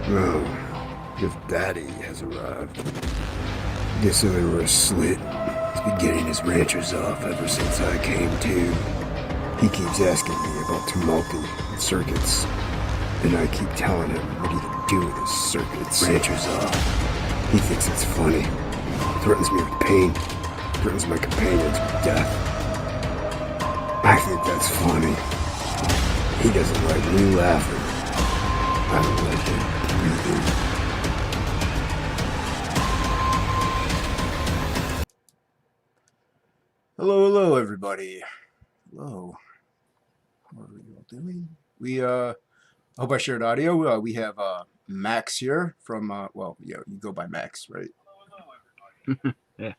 Oh, if Daddy has arrived. Guess I were a slit. He's been getting his ranchers off ever since I came to. He keeps asking me about tumulty and circuits, and I keep telling him what he can do with his circuits. Ranchers off. He thinks it's funny. Threatens me with pain. Threatens my companions with death. I think that's funny. He doesn't like me laughing. I don't like him breathing. Hello, everybody. Hello. How are you all doing? I hope I shared audio. We have Max here from, you go by Max, right? Yeah.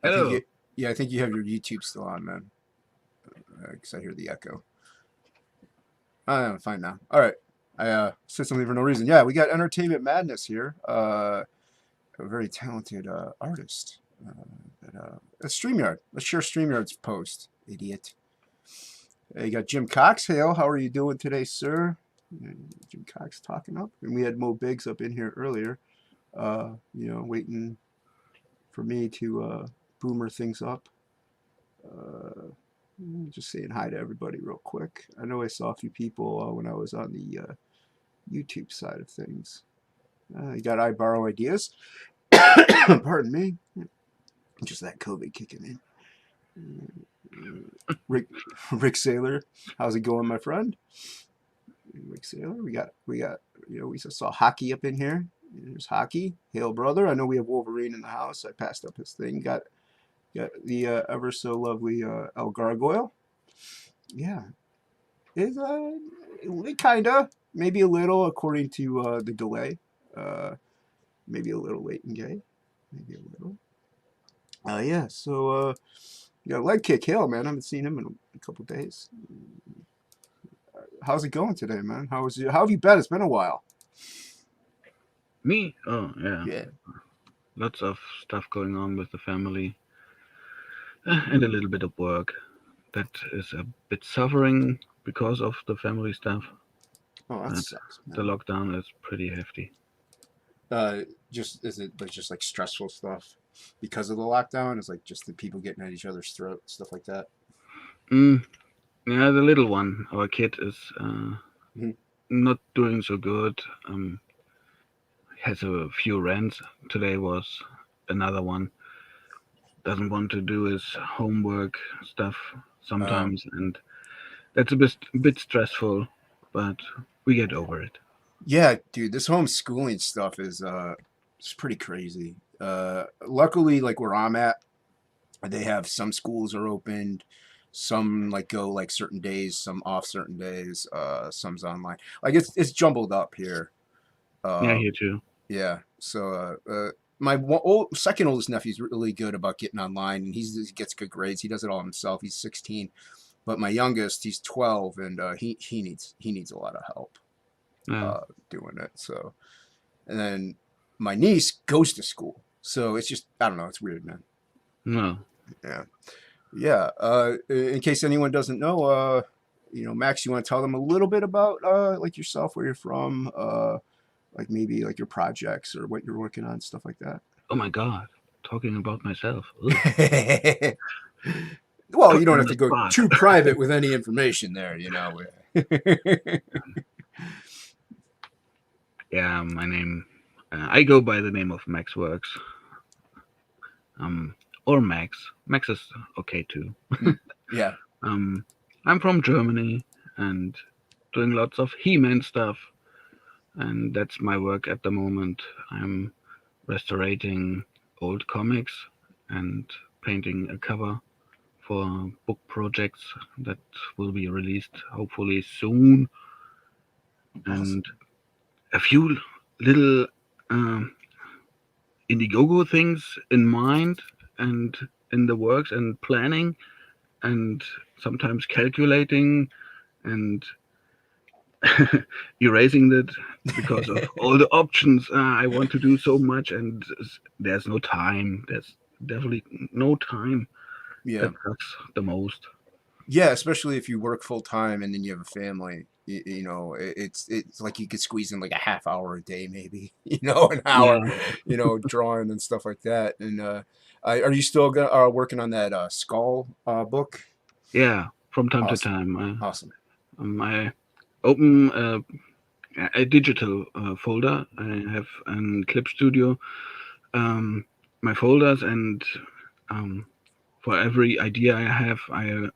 I Hello. think I think you have your YouTube still on, man. Because I hear the echo. I'm fine now. All right. I said something for no reason. Yeah, we got Entertainment Madness here. A very talented artist. A StreamYard. Let's share StreamYard's post, idiot. You got Jim Cox. Hale, how are you doing today, sir? Jim Cox talking up. And we had Mo Biggs up in here earlier, waiting for me to boomer things up. Just saying hi to everybody real quick. I know I saw a few people when I was on the YouTube side of things. You got I Borrow Ideas. Pardon me. Just that COVID kicking in. Rick Saylor, how's it going, my friend? Rick Saylor, we saw hockey up in here. There's hockey. Hail, brother. I know we have Wolverine in the house. I passed up his thing. Got the ever so lovely El Gargoyle. Yeah, it's kinda, maybe a little, according to the delay. Maybe a little late and gay. Maybe a little. Yeah. So leg kick Hill, man. I haven't seen him in a couple days. How's it going today, man? How have you been? It's been a while. Me? Oh, yeah. Yeah. Lots of stuff going on with the family and a little bit of work. That is a bit suffering because of the family stuff. Oh, that And sucks, the man. lockdown is pretty hefty. Just is it like just like stressful stuff because of the lockdown? Is like just the people getting at each other's throat, stuff like that. Mm, yeah, the little one, our kid, is Mm-hmm. not doing so good. Has a few rants. Today was another one. Doesn't want to do his homework stuff sometimes, and that's a bit stressful, but we get over it. Yeah, dude, this homeschooling stuff is it's pretty crazy. Luckily, like where I'm at, they have some schools are opened, some like go like certain days, some off certain days, some's online. Like it's jumbled up here. Yeah, Uh, here too. yeah. So my second oldest nephew's really good about getting online, and he gets good grades. He does it all himself. He's 16, but my youngest, he's 12, and he needs a lot of help Yeah. doing it. So, and then my niece goes to school, so it's just I don't know. It's weird, man. No. Yeah, yeah. In case anyone doesn't know, Max, you want to tell them a little bit about like yourself, where you're from, like maybe like your projects or what you're working on, stuff like that. Oh my God. Talking about myself. Ugh. Well, Put you me don't on have the to go spot. too private with any information there. Yeah, my name. I go by the name of Max Works. Um, or Max. Max is okay too. Yeah. Um, I'm from Germany and doing lots of He-Man stuff, and that's my work at the moment. I'm restoring old comics and painting a cover for book projects that will be released hopefully soon, Awesome. and a few little um, Indiegogo things in mind and in the works and planning and sometimes calculating and erasing that because of all the options. I want to do so much and there's no time. There's definitely no time. Yeah. That sucks the most. Yeah, especially if you work full time and then you have a family. You know, it's like you could squeeze in like a half hour a day, maybe. You know, an hour. Yeah, You know, drawing and stuff like that. And are you still working on that skull book? yeah. From time to Awesome, time, awesome. I open a digital folder. I have an Clip Studio, um, my folders, and um, for every idea I have, I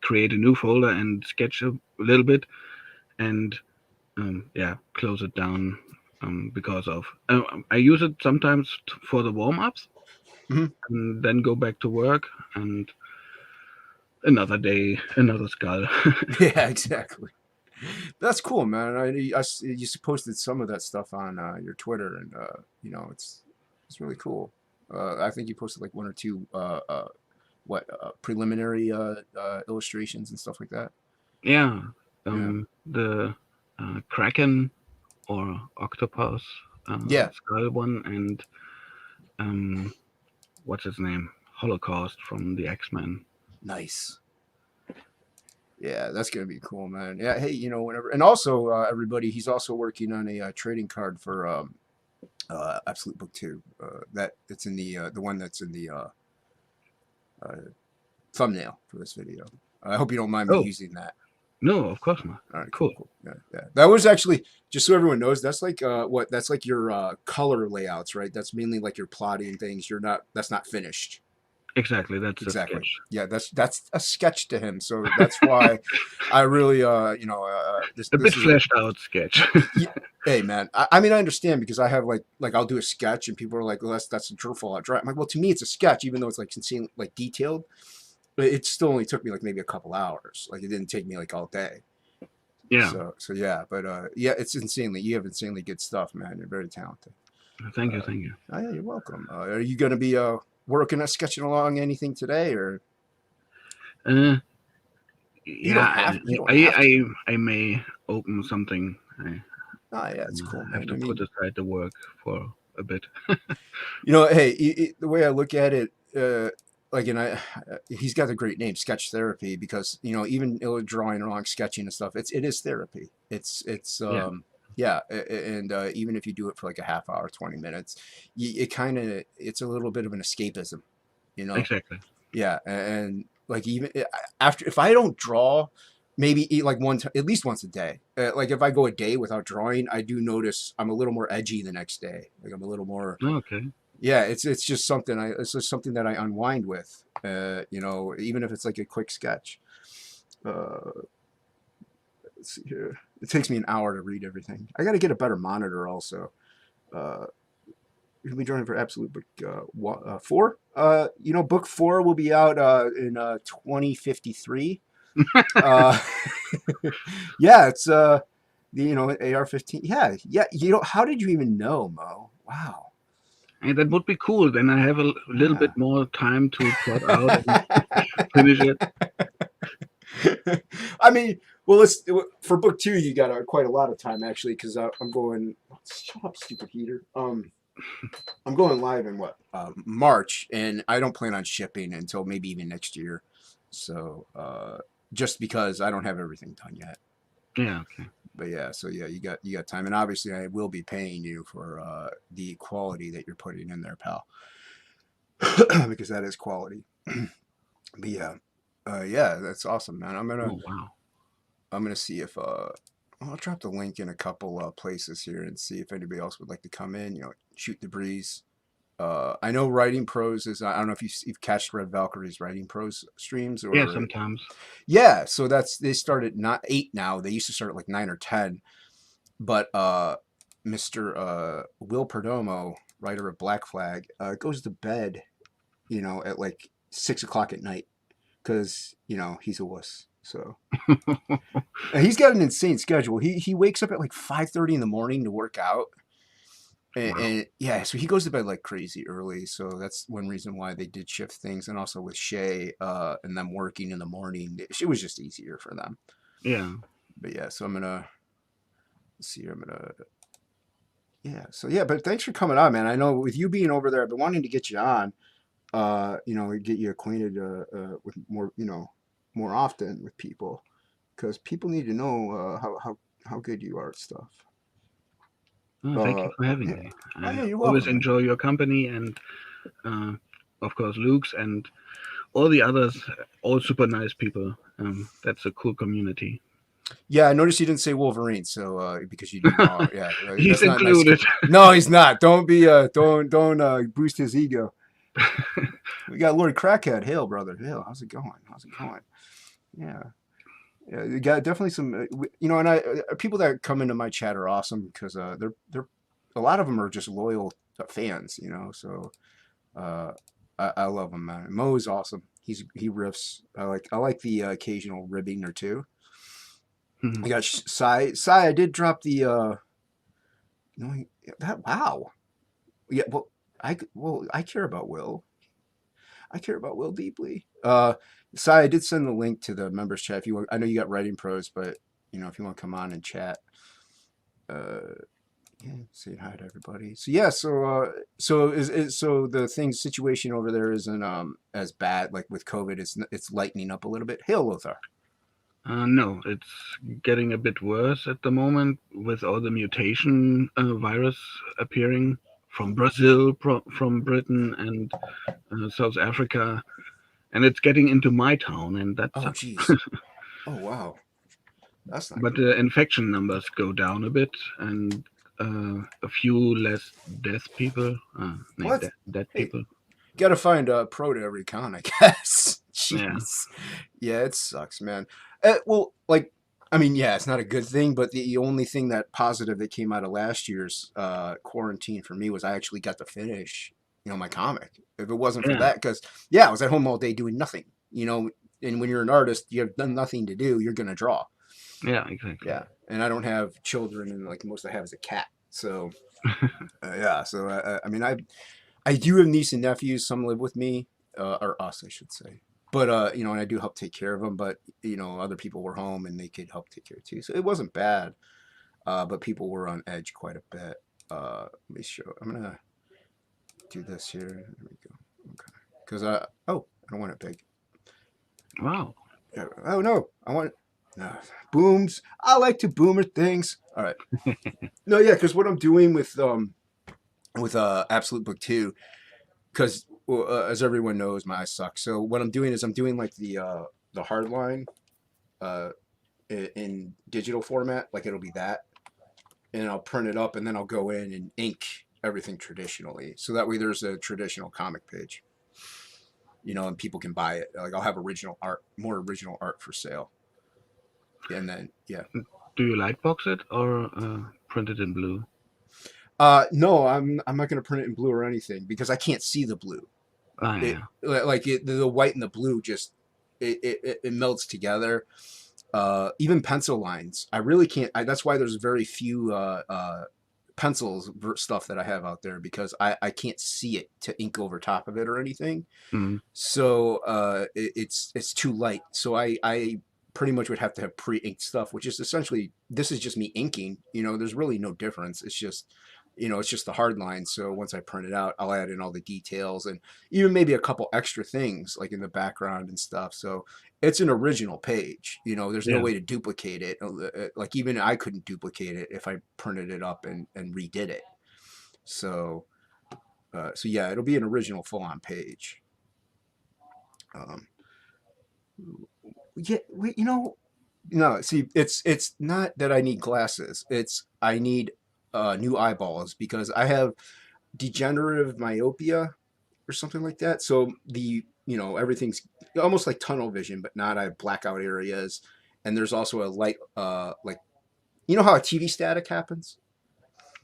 create a new folder and sketch a little bit, and yeah, close it down because of I use it sometimes for the warm ups, Hmm. and then go back to work, and another day, another skull. Yeah, exactly. That's cool, man. You posted some of that stuff on your Twitter, and you know, it's really cool. I think you posted like one or two preliminary illustrations and stuff like that. Yeah, Yeah, the kraken or octopus yeah, skull one, and um, what's his name? Holocaust from the X Men. nice. Yeah, that's gonna be cool, man. Yeah, hey, you know, whenever, and also everybody, he's also working on a trading card for Absolute Book Two. That it's in the one that's in the uh, thumbnail for this video. I hope you don't mind me Oh using that. no, of course not. All right, cool, Cool. cool. Yeah, yeah. That was actually, just so everyone knows, that's like what that's like your color layouts, right? That's mainly like your plotting things. You're not That's not finished. Exactly, that's a Exactly. sketch. Yeah, that's a sketch to him. So that's why I really A bit this is a fleshed out sketch. y- hey man. I mean I understand because I have like I'll do a sketch and people are like, well that's a full out drawing. I'm like, well to me it's a sketch even though it's like insane like detailed. But it still only took me like maybe a couple hours. Like it didn't take me like all day. Yeah, So yeah, but yeah, it's insanely. You have insanely good stuff, man. You're very talented. thank you, thank you. Oh yeah, you're welcome. Are you gonna be working at sketching along anything today, or Uh, you don't yeah, have you don't have to? I may open something. I Oh yeah, it's cool, have man. to I put mean, aside the work for a bit. you know, hey, the way I look at it, like, and he's got a great name, Sketch Therapy, because you know, even drawing along, sketching and stuff, it is therapy. Yeah, Yeah, and even if you do it for like a half hour, 20 minutes, it kind of it's a little bit of an escapism, you know. exactly. Yeah, and like even after if I don't draw, maybe eat like at least once a day. Like if I go a day without drawing, I do notice I'm a little more edgy the next day. Like I'm a little more Okay. yeah. It's just something it's just something that I unwind with. You know, even if it's like a quick sketch. Uh, let's see here. It takes me an hour to read everything. I got to get a better monitor also. Uh, He'll be joining for Absolute Book 4. You know, Book 4 will be out in 2053. Uh, yeah, it's you know AR-15. Yeah, yeah. You know, how did you even know, Mo? Wow. And that would be cool. Then I have a little bit Yeah. more time to plot out and finish it. I mean, well, let's for book 2. You got quite a lot of time actually, because I'm going. Shut up, stupid heater. I'm going live in what March, and I don't plan on shipping until maybe even next year. So just because I don't have everything done yet. Yeah. Okay. But yeah, so yeah, you got time, and obviously I will be paying you for the quality that you're putting in there, pal, because that is quality. But yeah, yeah, that's awesome, man. Oh wow. I'm gonna see if I'll drop the link in a couple places here and see if anybody else would like to come in. You know, shoot the breeze. I know Writing Pros is. I don't know if you've catched Red Valkyrie's Writing Pros streams Yeah. or. Sometimes. Yeah, so they start at not 8 now. They used to start at like 9 or 10. But Mr. Will Perdomo, writer of Black Flag, goes to bed, you know, at like 6 o'clock at night because you know he's a wuss. So he's got an insane schedule. He wakes up at like 5:30 in the morning to work out. Wow. And yeah, so he goes to bed like crazy early. So that's one reason why they did shift things. And also with Shay and them working in the morning, it was just easier for them. Yeah. But yeah, so I'm gonna see. I'm gonna yeah. So yeah, but thanks for coming on, man. I know with you being over there, I've been wanting to get you on. You know, get you acquainted with more, you know, more often with people. because people need to know how good you are at stuff. Oh, thank you for having Yeah. me. Oh I yeah, you're always welcome, man. enjoy your company and, uh, of course, Luke's and all the others, all super nice people. That's a cool community. Yeah, I noticed you didn't say Wolverine, so because you didn't know. Yeah, He's that's not nice. included. No, he's not. Don't be don't boost his ego. We got Lord Crackhead. Hail, brother. Hail. How's it going? How's it going? Yeah. Yeah, you got definitely some, and people that come into my chat are awesome because they're a lot of them are just loyal fans, So uh, I love him, man. Mo is awesome. He riffs. I like the occasional ribbing or two. I got Sai. I did drop the that wow. Yeah, I care about Will. I care about Will deeply. Sai, I did send the link to the members chat. If you want, I know you got writing pros, but if you want to come on and chat, uh, yeah, say hi to everybody. So yeah, so the thing situation over there isn't as bad. Like with COVID, it's lightening up a little bit. Hail, Lothar. No, it's getting a bit worse at the moment with all the mutation virus appearing from Brazil, from Britain, and South Africa, and it's getting into my town, and that Oh, sucks. geez. Oh, wow. That's not But good. the infection numbers go down a bit, and a few less What? dead Hey, people. gotta find a pro to every con, I guess. Yeah, Jeez. Yeah, it sucks, man. Well, I mean, yeah, it's not a good thing, but the only thing that positive that came out of last year's quarantine for me was I actually got to finish, my comic. If it wasn't for yeah, that, because yeah, I was at home all day doing nothing, and when you're an artist, you have done nothing to do, you're gonna draw. yeah, exactly. Yeah, and I don't have children, and like most I have is a cat. So yeah, so I mean, I do have nieces and nephews. Some live with me, or us, I should say. But and I do help take care of them. But other people were home and they could help take care too. So it wasn't bad. But people were on edge quite a bit. Let me show. I'm gonna do this here. There we go. Okay. Because I don't want it big. Wow. Oh no, I want booms. I like to boomer things. All right. No, yeah, because what I'm doing with Absolute Book Two, because as everyone knows, my eyes suck. So what I'm doing is I'm doing like the hard line uh, in digital format, like it'll be that, and I'll print it up, and then I'll go in and ink everything traditionally, so that way there's a traditional comic page, and people can buy it. Like I'll have original art, more original art for sale, and then yeah. Do you lightbox it or print it in blue? No, I'm not gonna print it in blue or anything because I can't see the blue. Ah, It yeah. like the white and the blue just it melts together. Even pencil lines, I really can't. That's why there's very few pencils stuff that I have out there because I can't see it to ink over top of it or anything. Mm, So it's too light. So I pretty much would have to have pre-inked stuff, which is essentially this is just me inking. There's really no difference. It's just the hard line. So once I print it out, I'll add in all the details and even maybe a couple extra things like in the background and stuff. So it's an original page. There's no yeah. way to duplicate it. Like even I couldn't duplicate it if I printed it up and redid it. So so yeah, it'll be an original full-on page. Um, yeah, no. See, it's not that I need glasses. It's I need new eyeballs because I have degenerative myopia or something like that. So everything's almost like tunnel vision, but not. I have blackout areas, and there's also a light like how a TV static happens.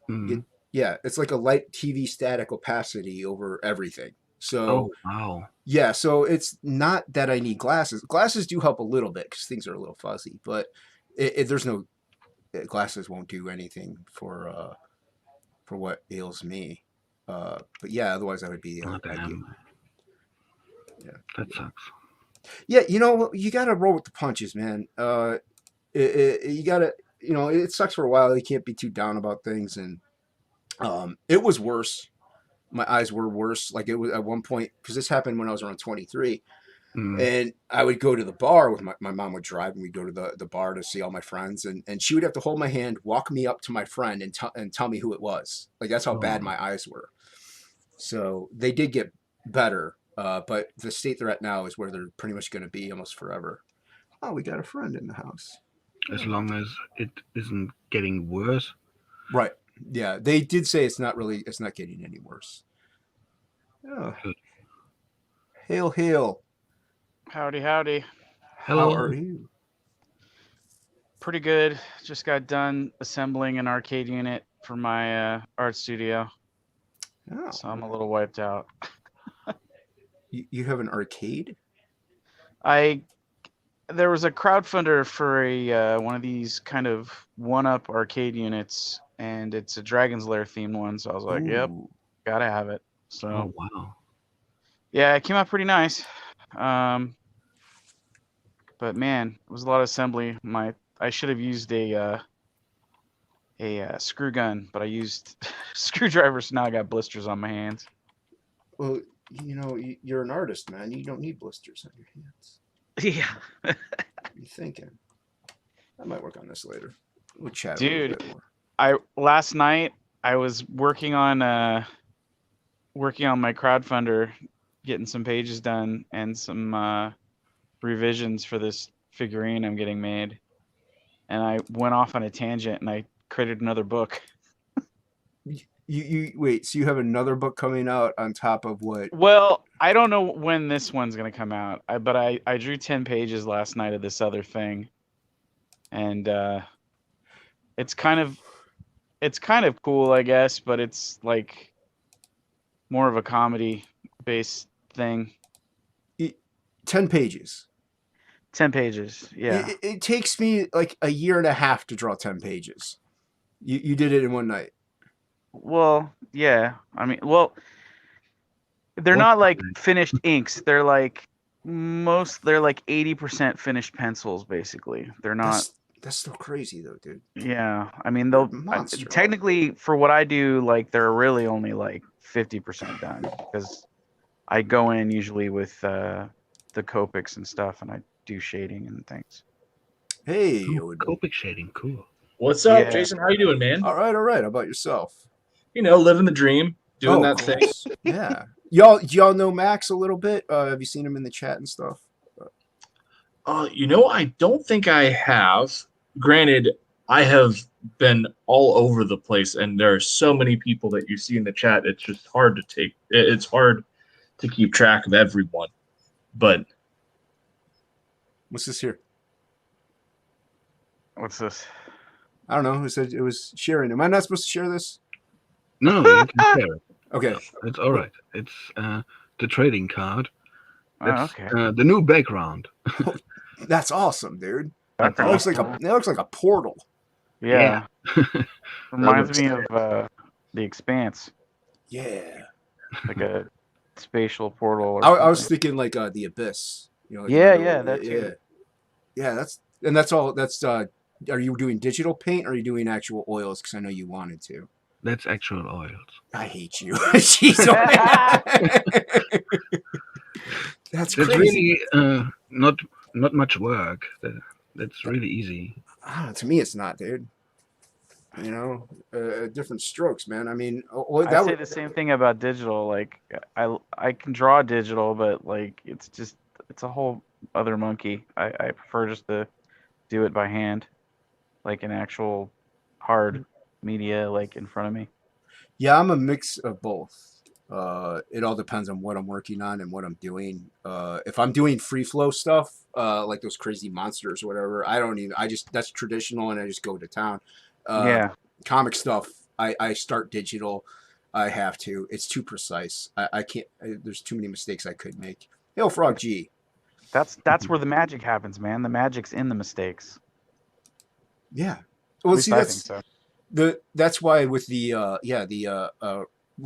Mm. Yeah, it's like a light TV static opacity over everything. So Oh, wow. yeah, so it's not that I need glasses. Glasses do help a little bit because things are a little fuzzy, but there's no glasses won't do anything for what ails me. But yeah, otherwise I would be Oh, ideal. damn. Yeah, That sucks. yeah. You gotta roll with the punches, man. You gotta, it sucks for a while. You can't be too down about things, and it was worse. My eyes were worse. Like it was at one point because this happened when I was around 23. Mm. And I would go to the bar with my mom would drive, and we'd go to the bar to see all my friends, and she would have to hold my hand, walk me up to my friend, and tell me who it was. Like that's how bad Oh, my eyes were. So they did get better, but the state they're at now is where they're pretty much going to be almost forever. Oh, we got a friend in the house. as Oh. long as it isn't getting worse. Right. Yeah, they did say it's not getting any worse. Oh, Good. hail, hail. Howdy, howdy. How Hello. are you? Pretty good. Just got done assembling an arcade unit for my art studio, Oh, so I'm a little wiped out. you have an arcade? I There was a crowdfunder for a one of these kind of one-up arcade units, and it's a Dragon's Lair themed one. So I was like, "Yep, Ooh. gotta have it." So Oh wow. yeah, it came out pretty nice. Um, but man, it was a lot of assembly. I should have used a screw gun, but I used screwdrivers. So now I got blisters on my hands. Well, you're an artist, man. You don't need blisters on your hands. Yeah, What are you thinking? I might work on this later. We'll chat a little dude. bit more. Last night I was working on my crowdfunder, getting some pages done and some revisions for this figurine I'm getting made, and I went off on a tangent and I created another book. You wait. So you have another book coming out on top of what? Well, I don't know when this one's gonna come out, but I drew 10 pages last night of this other thing, and it's kind of it's kind of cool, I guess, but it's like more of a comedy based thing. 10 pages. 10 pages, yeah. It takes me like a year and a half to draw 10 pages. You did it in one night. Well, yeah. I mean, well, they're What? not like finished inks. They're like 80% finished pencils, basically. They're not. That's still crazy though, dude. Yeah. I mean, You're a monster. technically for what I do, like they're really only like 50% done because I go in usually with the Copics and stuff, and I do shading and things. Hey, Oh, Odin. Copic shading, cool. What's up, Yeah. Jason? How you doing, man? All right. How about yourself? You know, living the dream, doing Of that thing. course. Yeah. Y'all know Max a little bit? Have you seen him in the chat and stuff? I don't think I have. Granted, I have been all over the place, and there are so many people that you see in the chat. It's just hard to take. It's hard to keep track of everyone. But What's this here? What's this? I don't know. Who said it was sharing? Am I not supposed to share this? No, you can share it. Okay. It's all right. It's the trading card. Oh, That's okay. the new background. That's awesome, dude. That's That looks awesome. like a portal. Yeah. Reminds looks me of The Expanse, Yeah. like a spatial portal or I was something. thinking like the abyss. Like Yeah, another- yeah, that too. Yeah, that's all. That's are you doing digital paint or are you doing actual oils? Because I know you wanted to. That's actual oils. I hate you. Jeez, that's That's crazy. really not much work. That's really easy. To me, it's not, dude. Different strokes, man. I mean, I say the same thing about digital. Like I can draw digital, but like it's a whole other monkey. I prefer just to do it by hand, like an actual hard media like in front of me. Yeah, I'm a mix of both. It all depends on what I'm working on and what I'm doing. If I'm doing free flow stuff, like those crazy monsters or whatever, that's traditional and I just go to town. Yeah. Comic stuff, I start digital. I have to. It's too precise. I can't. There's too many mistakes I could make. Hail Frog G. That's where the magic happens, man. The magic's in the mistakes. Yeah. At Well, least see, I think so. that's why with the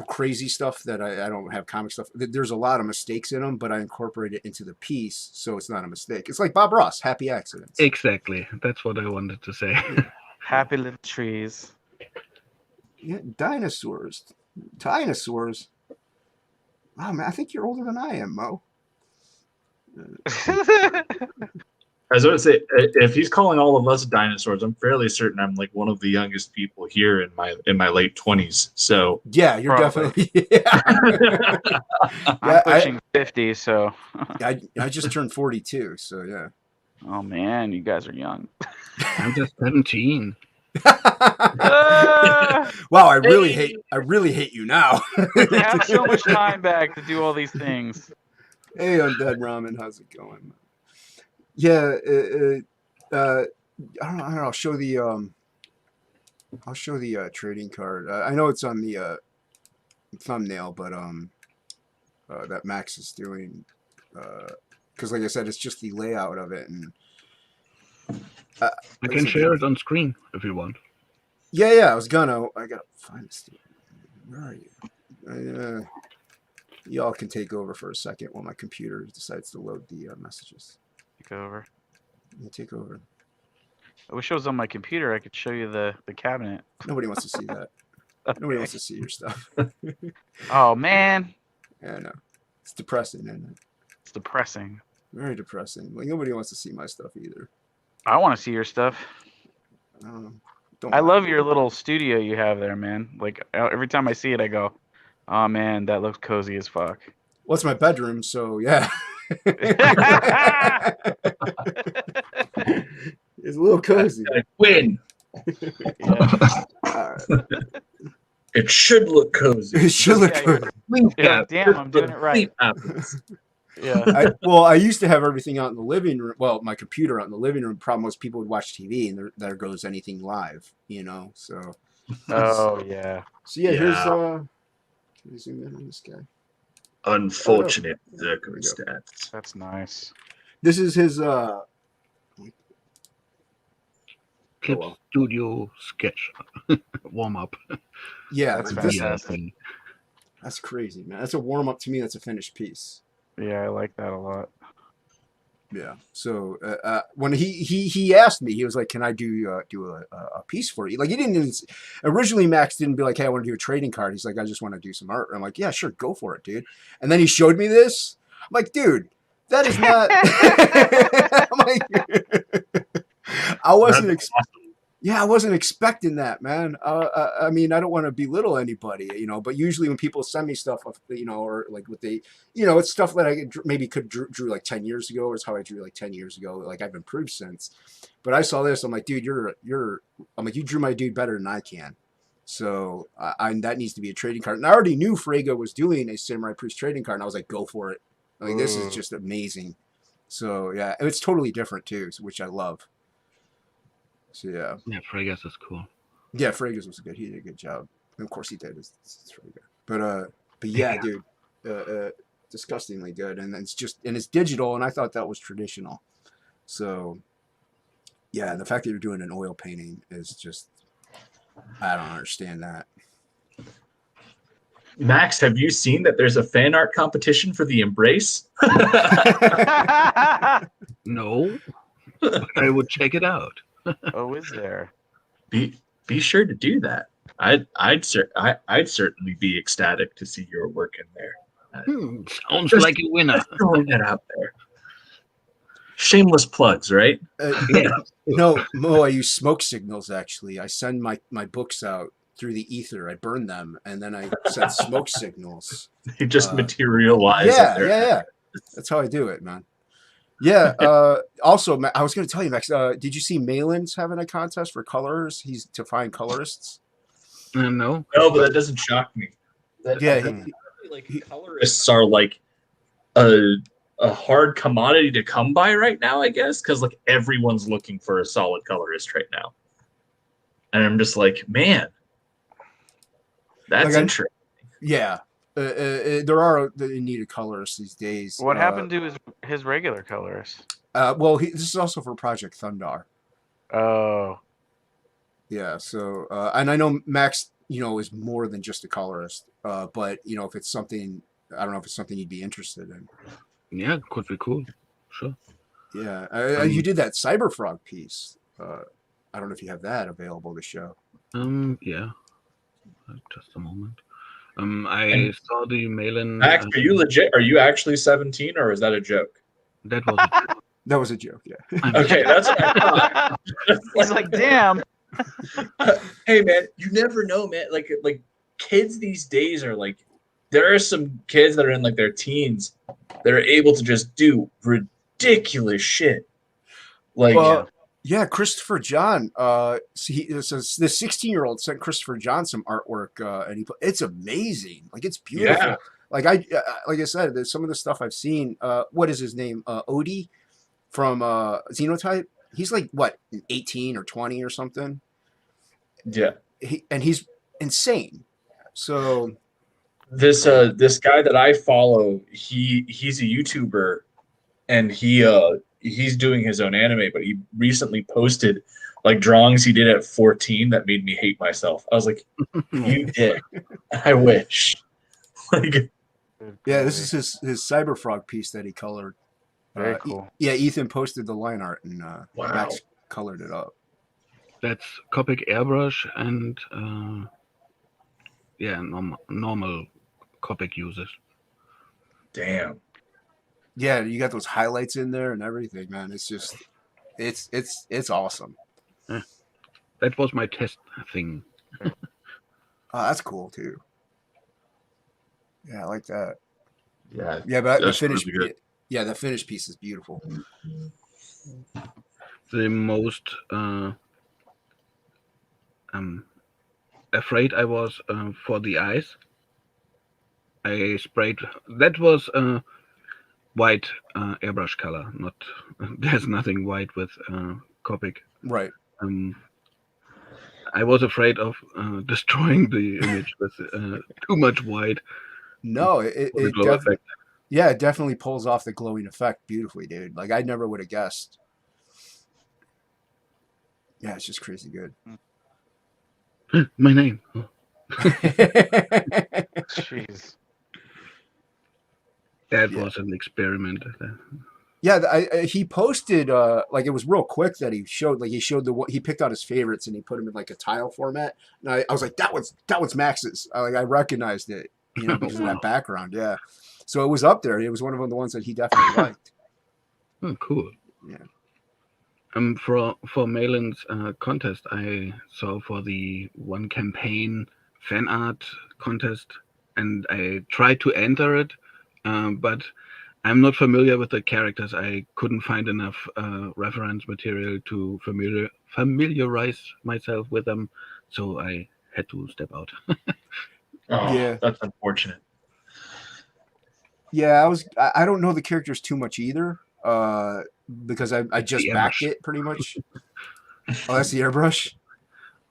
crazy stuff that I don't have comic stuff. There's a lot of mistakes in them, but I incorporate it into the piece, so it's not a mistake. It's like Bob Ross, happy accidents. Exactly. That's what I wanted to say. Happy little trees. Yeah, dinosaurs. Oh man, I think you're older than I am, Mo. I was going to say, if he's calling all of us dinosaurs, I'm fairly certain I'm like one of the youngest people here in my late 20s. So Yeah, you're Probably. definitely. Yeah. I'm Yeah, pushing 50, so. I just turned 42, so yeah. Oh man, you guys are young. I'm just 17. Ah, Wow, I really hate you now. you have so much time back to do all these things. Hey, Undead Ramen, how's it going? Yeah, I don't know. I'll show the trading card. I know it's on the thumbnail, but that Max is doing because, like I said, it's just the layout of it, and I like can said, share it on screen if you want. Yeah, I gotta find this. Where are you? Y'all can take over for a second while my computer decides to load the messages. Take over. Yeah, take over. I wish it was on my computer. I could show you the cabinet. Nobody wants to see that. Nobody Okay. wants to see your stuff. Oh man, Yeah, I know. It's depressing, isn't it? it's depressing. Very depressing. Like nobody wants to see my stuff either. I want to see your stuff. Don't I mind love me. your little studio you have there, man. Like every time I see it, I go, "Oh man, that looks cozy as fuck." Well, it's my bedroom, so yeah. It's a little cozy. I win. Yeah. Alright. It should look cozy. It should look Yeah, cozy. You're like, damn, I'm doing it right. Yeah. I used to have everything out in the living room. Well, my computer out in the living room. Problem was people would watch TV and there goes anything live, you know. So Oh yeah. so yeah, here's Yeah. can you zoom in on this guy? Unfortunate Oh, circumstance. That's nice. This is his Clip well. Studio sketch warm up. yeah, That's this, fantastic. that's crazy, man. That's a warm up to me. That's a finished piece. Yeah, I like that a lot. Yeah. So when he asked me, he was like, "Can I do a piece for you?" Like he didn't even, originally. Max didn't be like, "Hey, I want to do a trading card." He's like, "I just want to do some art." I'm like, "Yeah, sure, go for it, dude." And then he showed me this. I'm like, "Dude, that is not." I'm like, I wasn't. Yeah, I wasn't expecting that, man. I mean, I don't want to belittle anybody, you know, but usually when people send me stuff, you know, or like what they, you know, it's stuff that I maybe could drew like 10 years ago, or it's how I drew like 10 years ago. Like I've improved since. But I saw this, I'm like, dude, I'm like, you drew my dude better than I can. So that needs to be a trading card. And I already knew Frege was doing a Samurai Priest trading card, and I was like, go for it. Like, this is just amazing. So yeah, and it's totally different too, which I love. So yeah. Yeah, Fregas is cool. Yeah, Fregas was good. He did a good job. And of course he did. It's really good. But yeah, dude, disgustingly good. And it's digital, and I thought that was traditional. So yeah, and the fact that you're doing an oil painting is just, I don't understand that. Max, have you seen that there's a fan art competition for the Embrace? No, but I would check it out. Oh, is there? Be sure to do that. I'd certainly be ecstatic to see your work in there. Sounds like a winner. Just throwing it out there. Shameless plugs, right? Yeah. No, Mo, I use smoke signals actually. I send my books out through the ether. I burn them, and then I send smoke signals. They just materialize. Yeah. That's how I do it, man. Yeah. Also, I was going to tell you, Max. Did you see Malin's having a contest for colors? He's to find colorists. No. No, but that doesn't shock me. Colorists are like a hard commodity to come by right now, I guess, because like everyone's looking for a solid colorist right now, and I'm just like, man, that's Like, interesting. Yeah. There are in need of colorists these days. What happened to his regular colorist? Well, this is also for Project Thundar. Oh. Yeah. So, and I know Max, you know, is more than just a colorist. But you know, if it's something, I don't know if it's something you'd be interested in. Yeah, could be cool. Sure. Yeah. You did that Cyberfrog piece. I don't know if you have that available to show. Yeah. Just a moment. I saw the Malin. Max, are you legit? Are you actually 17, or is that a joke? That was it. That was a joke. Yeah. Okay, that's what I thought. He's like, damn. Hey man, you never know, man. Like kids these days are like, there are some kids that are in like their teens that are able to just do ridiculous shit. Like, Well, yeah, Christopher John. So the 16-year-old sent Christopher John some artwork, and it's amazing. Like it's beautiful. Yeah. Like like I said, there's some of the stuff I've seen. What is his name? Odie from Xenotype. He's like what, 18 or 20 or something. yeah. He's insane. So This guy that I follow, he's a YouTuber, and he's doing his own anime, but he recently posted like drawings he did at 14 that made me hate myself. I was like, you dick. I wish. Like, yeah, this is his Cyberfrog piece that he colored. Very cool. Yeah, Ethan posted the line art and Wow. Max colored it up. That's Copic airbrush and normal Copic uses. damn. Yeah, you got those highlights in there and everything, man. It's just, it's awesome. That was my test thing. Oh, that's cool too. Yeah, I like that. Yeah. Yeah, but the That's finished, really good. yeah, the finished piece is beautiful. The most afraid I was for the eyes. I sprayed. That was white airbrush color. Not there's nothing white with Copic. Right. I was afraid of destroying the image with too much white. No, for the it glow definitely, effect. yeah, it definitely pulls off the glowing effect beautifully, dude. Like I never would have guessed. Yeah, it's just crazy good. My name. Jeez. That Yeah. was an experiment. Yeah, he posted like it was real quick that he showed he picked out his favorites and he put them in like a tile format. And I was like, that one's Max's. I recognized it, because of Wow. that background. Yeah, so it was up there. It was one of the ones that he definitely liked. Oh, cool. Yeah. For Malin's contest, I saw for the one campaign fan art contest, and I tried to enter it, but I'm not familiar with the characters. I couldn't find enough reference material to familiarize myself with them, so I had to step out. Oh, Yeah. that's unfortunate. Yeah, I don't know the characters too much either, because I just The backed airbrush. it pretty much. Oh, that's the airbrush.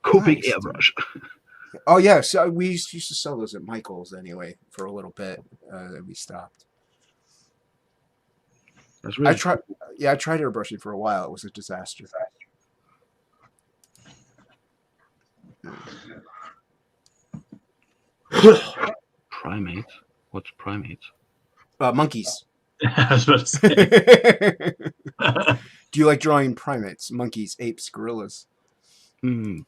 Copic Nice, dude. airbrush. Oh yeah, so we used to sell those at Michael's anyway for a little bit. Then we stopped. That's really I tried airbrushing for a while. It was a disaster. primates. What's primates? Monkeys. I was about to say. Do you like drawing primates? Monkeys, apes, gorillas.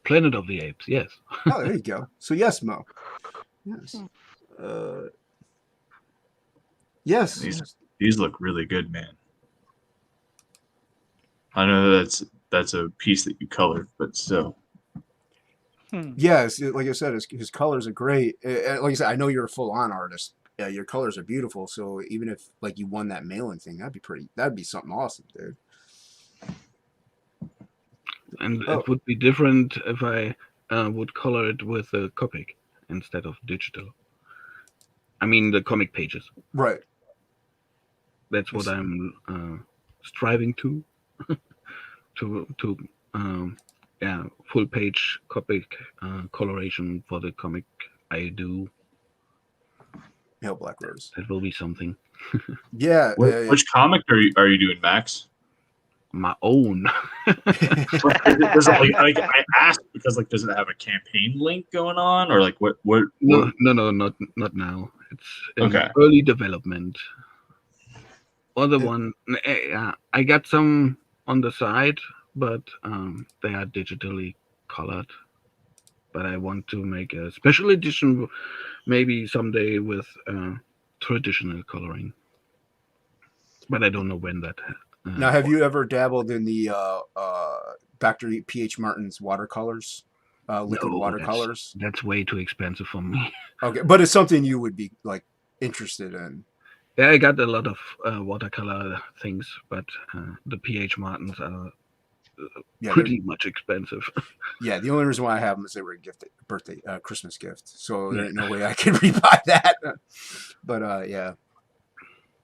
Planet of the Apes. Yes. Oh, there you go. So yes, Mo. Yes. Yes. These look really good, man. I know that's a piece that you colored, but still. Yes, like I said, his colors are great. Like I said, I know you're a full-on artist. Yeah, your colors are beautiful. So even if like you won that mailing thing, that'd be something awesome, dude. And Oh. it would be different if I would color it with a Copic instead of digital. I mean the comic pages. Right. That's what Yes. I'm striving to full page Copic coloration for the comic I do. Hail Black Rose. That will be something. Yeah. Which comic are you doing, Max? My own. Does it, like I asked because like does it have a campaign link going on or like what? No, not now. It's in Okay. early development. Other one, I got some on the side, but they are digitally colored. But I want to make a special edition, maybe someday with traditional coloring. but I don't know when that. Now, have you ever dabbled in the Dr. P.H. Martin's watercolors, liquid No, watercolors? that's way too expensive for me. Okay, but it's something you would be like interested in. Yeah, I got a lot of watercolor things, but the PH Martins are Yeah, pretty much expensive. yeah. The only reason why I have them is they were a gift, birthday, Christmas gift. So there Yeah. ain't no way I can rebuy that. But yeah.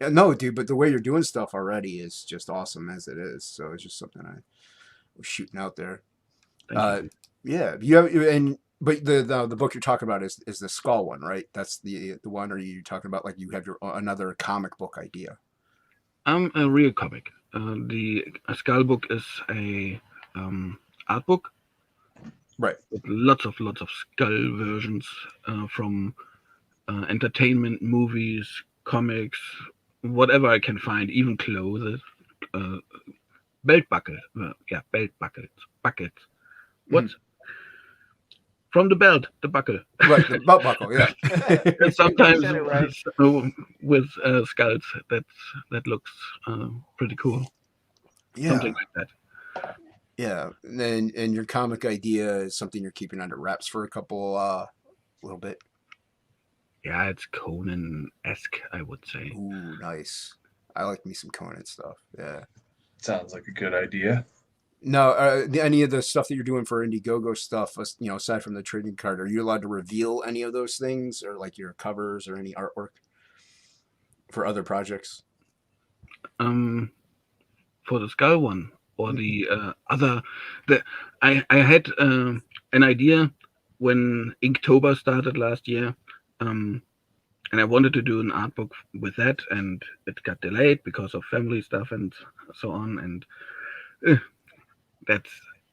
Yeah, no, dude. But the way you're doing stuff already is just awesome as it is. So it's just something I was shooting out there. Thank you. Yeah, you have, and but the book you're talking about is the Skull one, right? That's the one. Or are you talking about like you have your another comic book idea? I'm a real comic. The Skull book is a art book Right. with lots of skull versions from entertainment, movies, comics, whatever I can find, even clothes, uh, belt buckle, yeah, belt buckets. What? From the belt, the buckle. Right, the belt buckle. Yeah. And sometimes said it right. with skulls, that looks pretty cool. Yeah. Something like that. Yeah. And your comic idea is something you're keeping under wraps for a couple little bit. Yeah, it's Conan-esque, I would say. Ooh, nice. I like me some Conan stuff. Yeah. Sounds like a good idea. Now, any of the stuff that you're doing for Indiegogo stuff, aside from the trading card, are you allowed to reveal any of those things, or like your covers or any artwork for other projects? For the skull one or the other, I had an idea when Inktober started last year, and I wanted to do an art book with that, and it got delayed because of family stuff and so on, and that's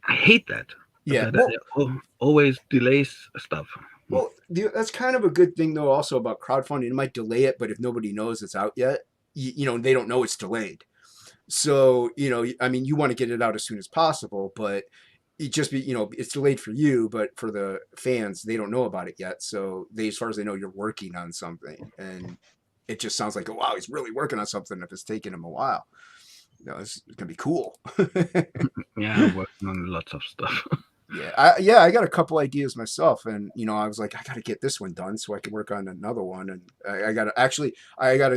I hate that. Yeah. That always delays stuff. Well, that's kind of a good thing though. Also about crowdfunding, it might delay it, but if nobody knows it's out yet, they don't know it's delayed. So I mean, you want to get it out as soon as possible, but it just be it's delayed for you, but for the fans, they don't know about it yet. So as far as they know, you're working on something, and it just sounds like, oh wow, he's really working on something. If it's taking him a while, it's gonna be cool. Yeah, I'm working on lots of stuff. Yeah, I got a couple ideas myself, and I was like, I got to get this one done so I can work on another one, and I got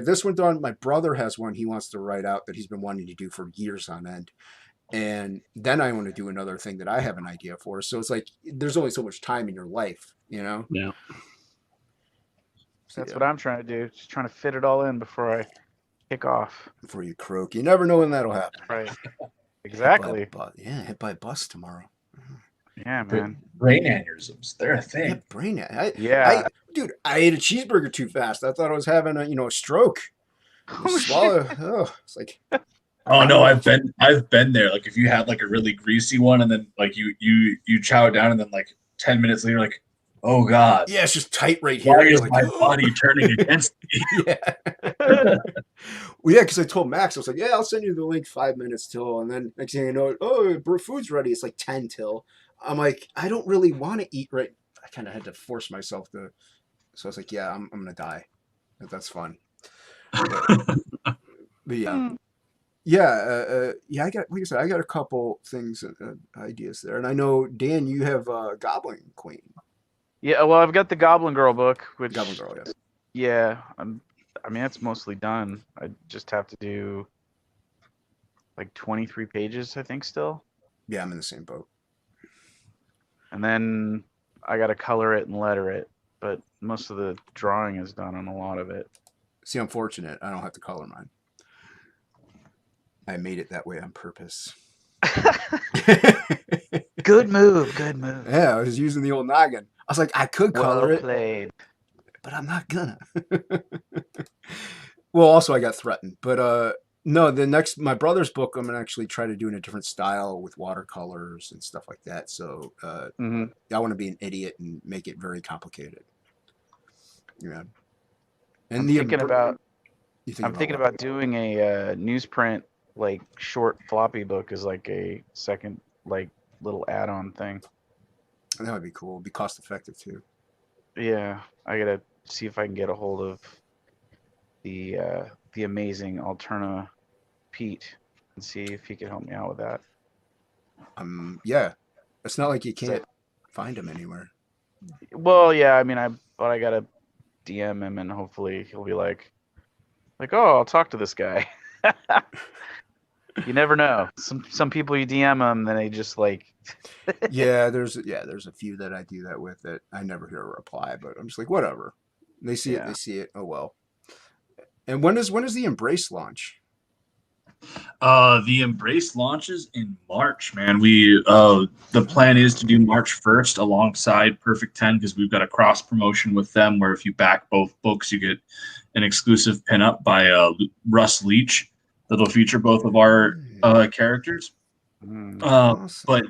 this one done. My brother has one he wants to write out that he's been wanting to do for years on end, and then I want to do another thing that I have an idea for. So it's like there's only so much time in your life, Yeah. So, That's yeah, what I'm trying to do. Just trying to fit it all in before I kick off. before you croak. You never know when that'll happen. Right. Exactly. Hit by a bus tomorrow. Yeah, man. Brain aneurysms, they're a Yeah, thing. brain. Yeah. Dude, I ate a cheeseburger too fast. I thought I was having a stroke. Oh, shit. Swallow. Oh, it's like. Oh no, I've been there. Like if you had like a really greasy one and then like you chow it down and then like 10 minutes later, like, oh God, Yeah, it's just tight right here. why You're is like, my "Ugh." body turning against me? Yeah. Well, yeah, because I told Max, I was like, yeah, I'll send you the link 5 minutes till. And then next thing you know, food's ready. It's like 10 till. I'm like, I don't really want to eat right. I kind of had to force myself to. So I was like, yeah, I'm going to die. That's fun. But yeah. Yeah, I got, like I said, I got a couple things, ideas there. And I know, Dan, you have Goblin Queen. Yeah, well, I've got the Goblin Girl book, which Goblin Girl, yeah. yeah, I mean it's mostly done. I just have to do like 23 pages, I think, still. Yeah, I'm in the same boat. And then I got to color it and letter it, but most of the drawing is done on a lot of it. See, I'm fortunate. I don't have to color mine. I made it that way on purpose. Good move, good move. Yeah, I was using the old noggin. I was like, I could color Well it, played. but I'm not gonna. Well, also I got threatened, but no, my brother's book, I'm gonna actually try to do in a different style with watercolors and stuff like that. So Hmm. I want to be an idiot and make it very complicated. Yeah. And I'm the thinking about you think I'm thinking what? about doing a newsprint like short floppy book as like a second like little add-on thing. That would be cool. It'd be cost effective too. Yeah, I gotta see if I can get a hold of the amazing Alterna Pete and see if he can help me out with that. Yeah, it's not like you can't find him anywhere. Well, yeah, I mean, but I gotta DM him and hopefully he'll be like, oh, I'll talk to this guy. You never know. Some people you DM them, then they just like. Yeah, there's a few that I do that with that I never hear a reply, but I'm just like, whatever. They see it, Yeah. they see it. Oh well. And when is the Embrace launch? The Embrace launches in March, man. The plan is to do March 1st alongside Perfect 10 because we've got a cross promotion with them where if you back both books, you get an exclusive pinup by Russ Leach that'll feature both of our characters. Awesome. But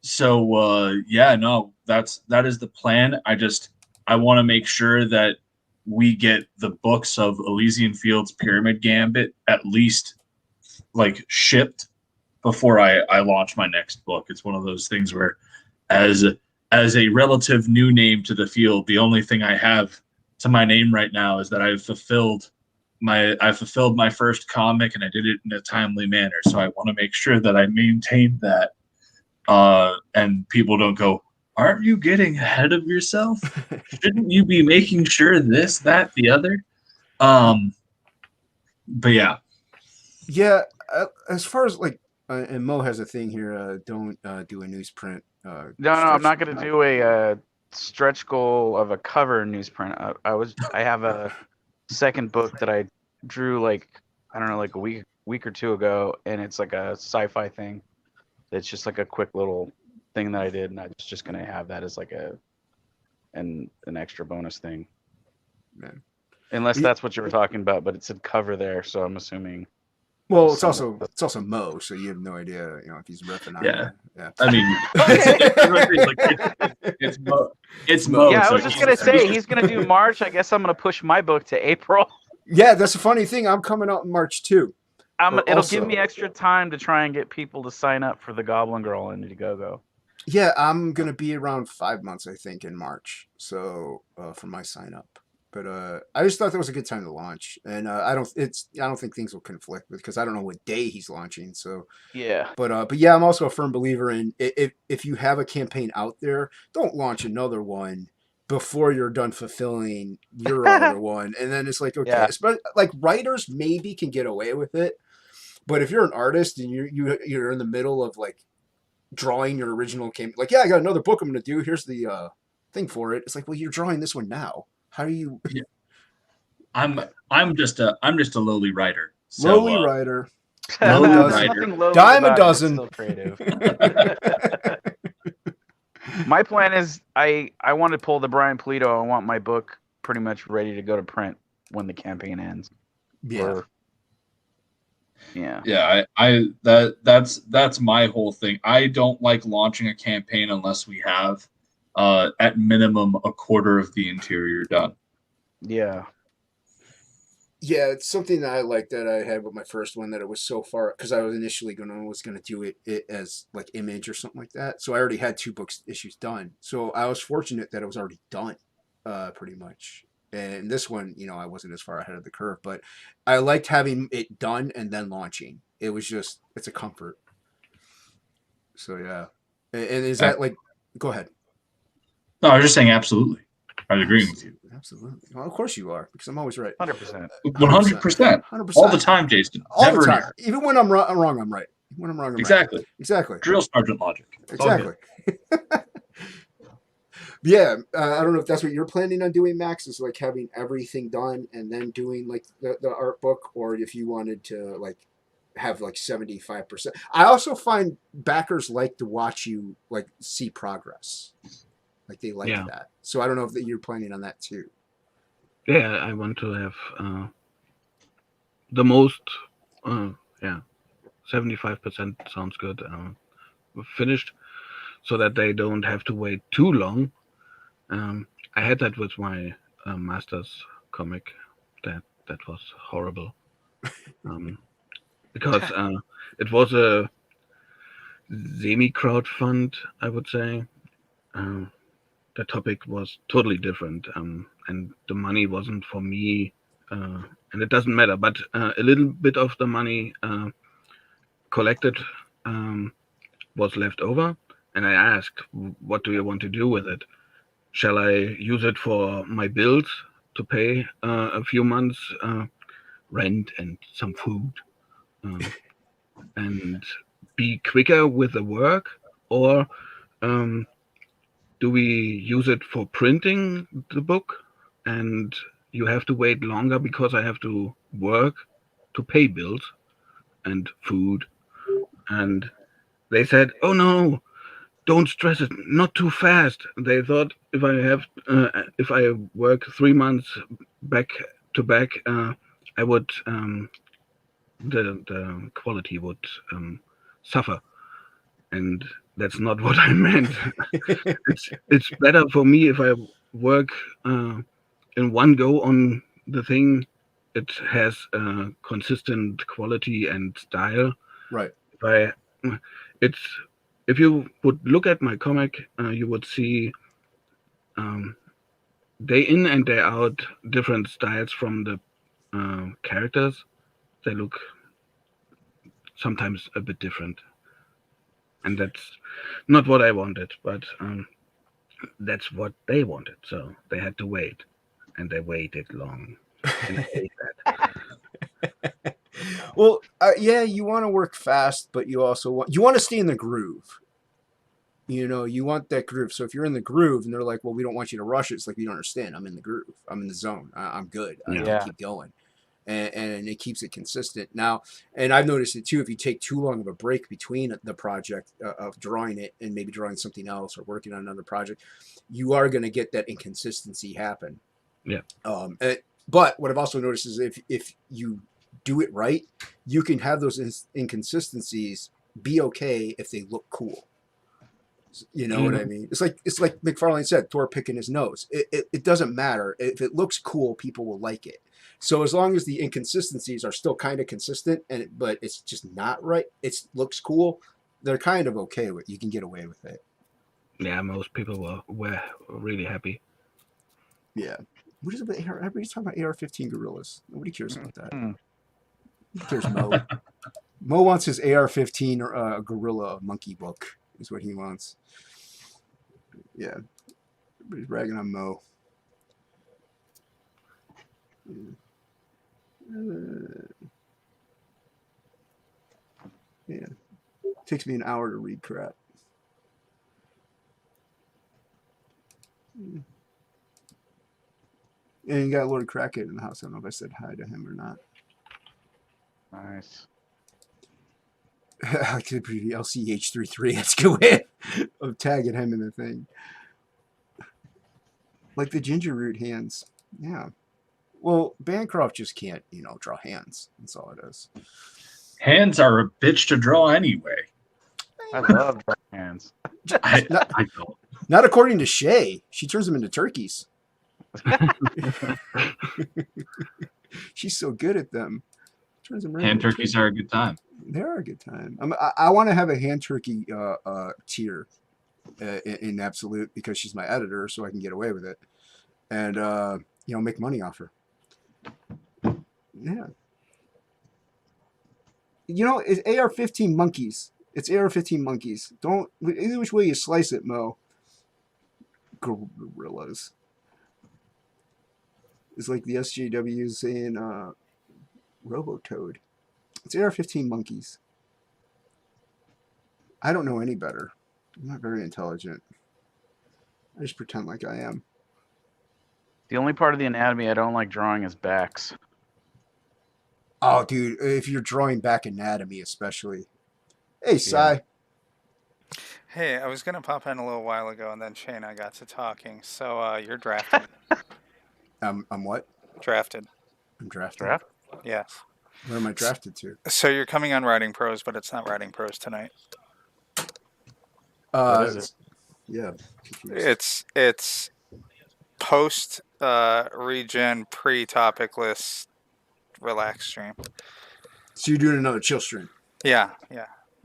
so yeah, no, that is the plan. I want to make sure that we get the books of Elysian Fields Pyramid Gambit at least like shipped before I launch my next book. It's one of those things where as a relative new name to the field, the only thing I have to my name right now is that I've fulfilled my first comic and I did it in a timely manner. So I want to make sure that I maintain that and people don't go, aren't you getting ahead of yourself? Shouldn't you be making sure this, that, the other? But yeah. Yeah, as far as like, and Mo has a thing here. Don't do a newsprint. No, I'm not gonna do a stretch goal of a cover newsprint. I have a second book that I drew like I don't know like a week or two ago, and it's like a sci-fi thing. It's just like a quick little thing that I did, and I was just gonna have that as like an extra bonus thing. Man. Unless that's what you were talking about, but it said cover there, so I'm assuming. Well, it's also Mo, so you have no idea, if he's riffing on Yeah. you. Yeah. I mean, it's Mo. It's Mo. Yeah, I so was just gonna say he's gonna do March. I guess I'm gonna push my book to April. Yeah, that's a funny thing. I'm coming out in March too. It'll give me extra time to try and get people to sign up for the Goblin Girl and Indiegogo. Yeah, I'm gonna be around 5 months, I think, in March. So for my sign up. But I just thought that was a good time to launch, and I don't think things will conflict because I don't know what day he's launching. So yeah, but yeah, I'm also a firm believer in if you have a campaign out there, don't launch another one before you're done fulfilling your other one, and then it's like okay, like writers maybe can get away with it, but if you're an artist and you're in the middle of like drawing your original campaign, like yeah, I got another book I'm gonna do. Here's the thing for it. It's like well, you're drawing this one now. How do you? Yeah. I'm just a lowly writer. So, lowly writer. Dime a dozen. Still creative. My plan is I want to pull the Brian Polito. I want my book pretty much ready to go to print when the campaign ends. Yeah. Yeah, that's my whole thing. I don't like launching a campaign unless we have at minimum a quarter of the interior done. Yeah. Yeah, it's something that I like that I had with my first one that it was so far because I was initially gonna do it as like image or something like that. So I already had 2 books issues done. So I was fortunate that it was already done, pretty much. And this one, I wasn't as far ahead of the curve, but I liked having it done and then launching. It was just it's a comfort. So yeah, and is that like? Go ahead. No, I was just saying absolutely. I was agreeing with you. Absolutely. Well, of course you are, because I'm always right. 100%. 100%. 100%. All the time, Jason. All Never the time. near. Even when I'm wrong, I'm right. When I'm wrong, I'm Exactly. right. Exactly. Drill sergeant logic. Exactly. Yeah, I don't know if that's what you're planning on doing, Max, is like having everything done and then doing like the art book, or if you wanted to like have like 75%. I also find backers like to watch you like see progress. Like they like that. So I don't know if you're planning on that too. Yeah, I want to have the most, 75% sounds good, finished, so that they don't have to wait too long. I had that with my master's comic. That was horrible, because it was a semi-crowdfund, I would say. The topic was totally different, and the money wasn't for me and it doesn't matter. But a little bit of the money collected was left over, and I asked, "What do you want to do with it? Shall I use it for my bills to pay a few months rent and some food, and be quicker with the work, or do we use it for printing the book, and you have to wait longer because I have to work to pay bills and food?" And they said, "Oh no, don't stress it, not too fast." They thought if I work 3 months back to back, I would the quality would suffer, and that's not what I meant. It's better for me if I work in one go on the thing. It has consistent quality and style. Right. If I, it's if you would look at my comic, you would see day in and day out different styles from the characters. They look sometimes a bit different, and that's not what I wanted, but that's what they wanted. So they had to wait, and they waited long. And I hate that. Well, yeah, you want to work fast, but you also want to stay in the groove. You know, you want that groove. So if you're in the groove and they're like, "Well, we don't want you to rush it," it's like, you don't understand. I'm in the groove. I'm in the zone. I'm good. I Yeah. can keep going. And it keeps it consistent. Now, and I've noticed it too, if you take too long of a break between the project of drawing it and maybe drawing something else or working on another project, you are going to get that inconsistency happen. Yeah. But what I've also noticed is if you do it right, you can have those inconsistencies be okay if they look cool. You know what I mean? It's like McFarlane said, Thor picking his nose. It doesn't matter. If it looks cool, people will like it. So as long as the inconsistencies are still kind of consistent, but it's just not right, it looks cool, they're kind of okay with. You can get away with it. Yeah, most people were really happy. Yeah. What is it about AR? Everybody's talking about AR-15 gorillas. Nobody cares about that. Mm. Who cares, Mo? Mo wants his AR-15 gorilla monkey book. Is what he wants. Yeah. Everybody's ragging on Mo. Yeah. Takes me an hour to read crap. And you got Lord Crackhead in the house. I don't know if I said hi to him or not. Nice. I could be LCH33. Let's go in. I'm tagging him in the thing. Like the ginger root hands. Yeah. Well, Bancroft just can't, draw hands. That's all it is. Hands are a bitch to draw anyway. I love drawing hands. I don't. Not according to Shay. She turns them into turkeys. She's so good at them. Turns them right Hand into turkeys are a good time. They are a good time. I want to have a hand turkey tier in Absolute because she's my editor, so I can get away with it, and make money off her. Yeah. It's AR-15 monkeys. It's AR-15 monkeys. Don't either which way you slice it, Mo. Gorillas. It's like the SJW saying Robotoad. It's AR-15 monkeys. I don't know any better. I'm not very intelligent. I just pretend like I am. The only part of the anatomy I don't like drawing is backs. Oh, dude, if you're drawing back anatomy especially. Hey, Sai. Hey, I was going to pop in a little while ago, and then Shay and I got to talking. So you're drafted. I'm what? Drafted. I'm drafted. Draft? Yes. Where am I drafted to? So you're coming on Writing Pros, but it's not Writing Pros tonight. What is it? Yeah. Confused. It's post regen pre-topic list relax stream. So you're doing another chill stream? Yeah.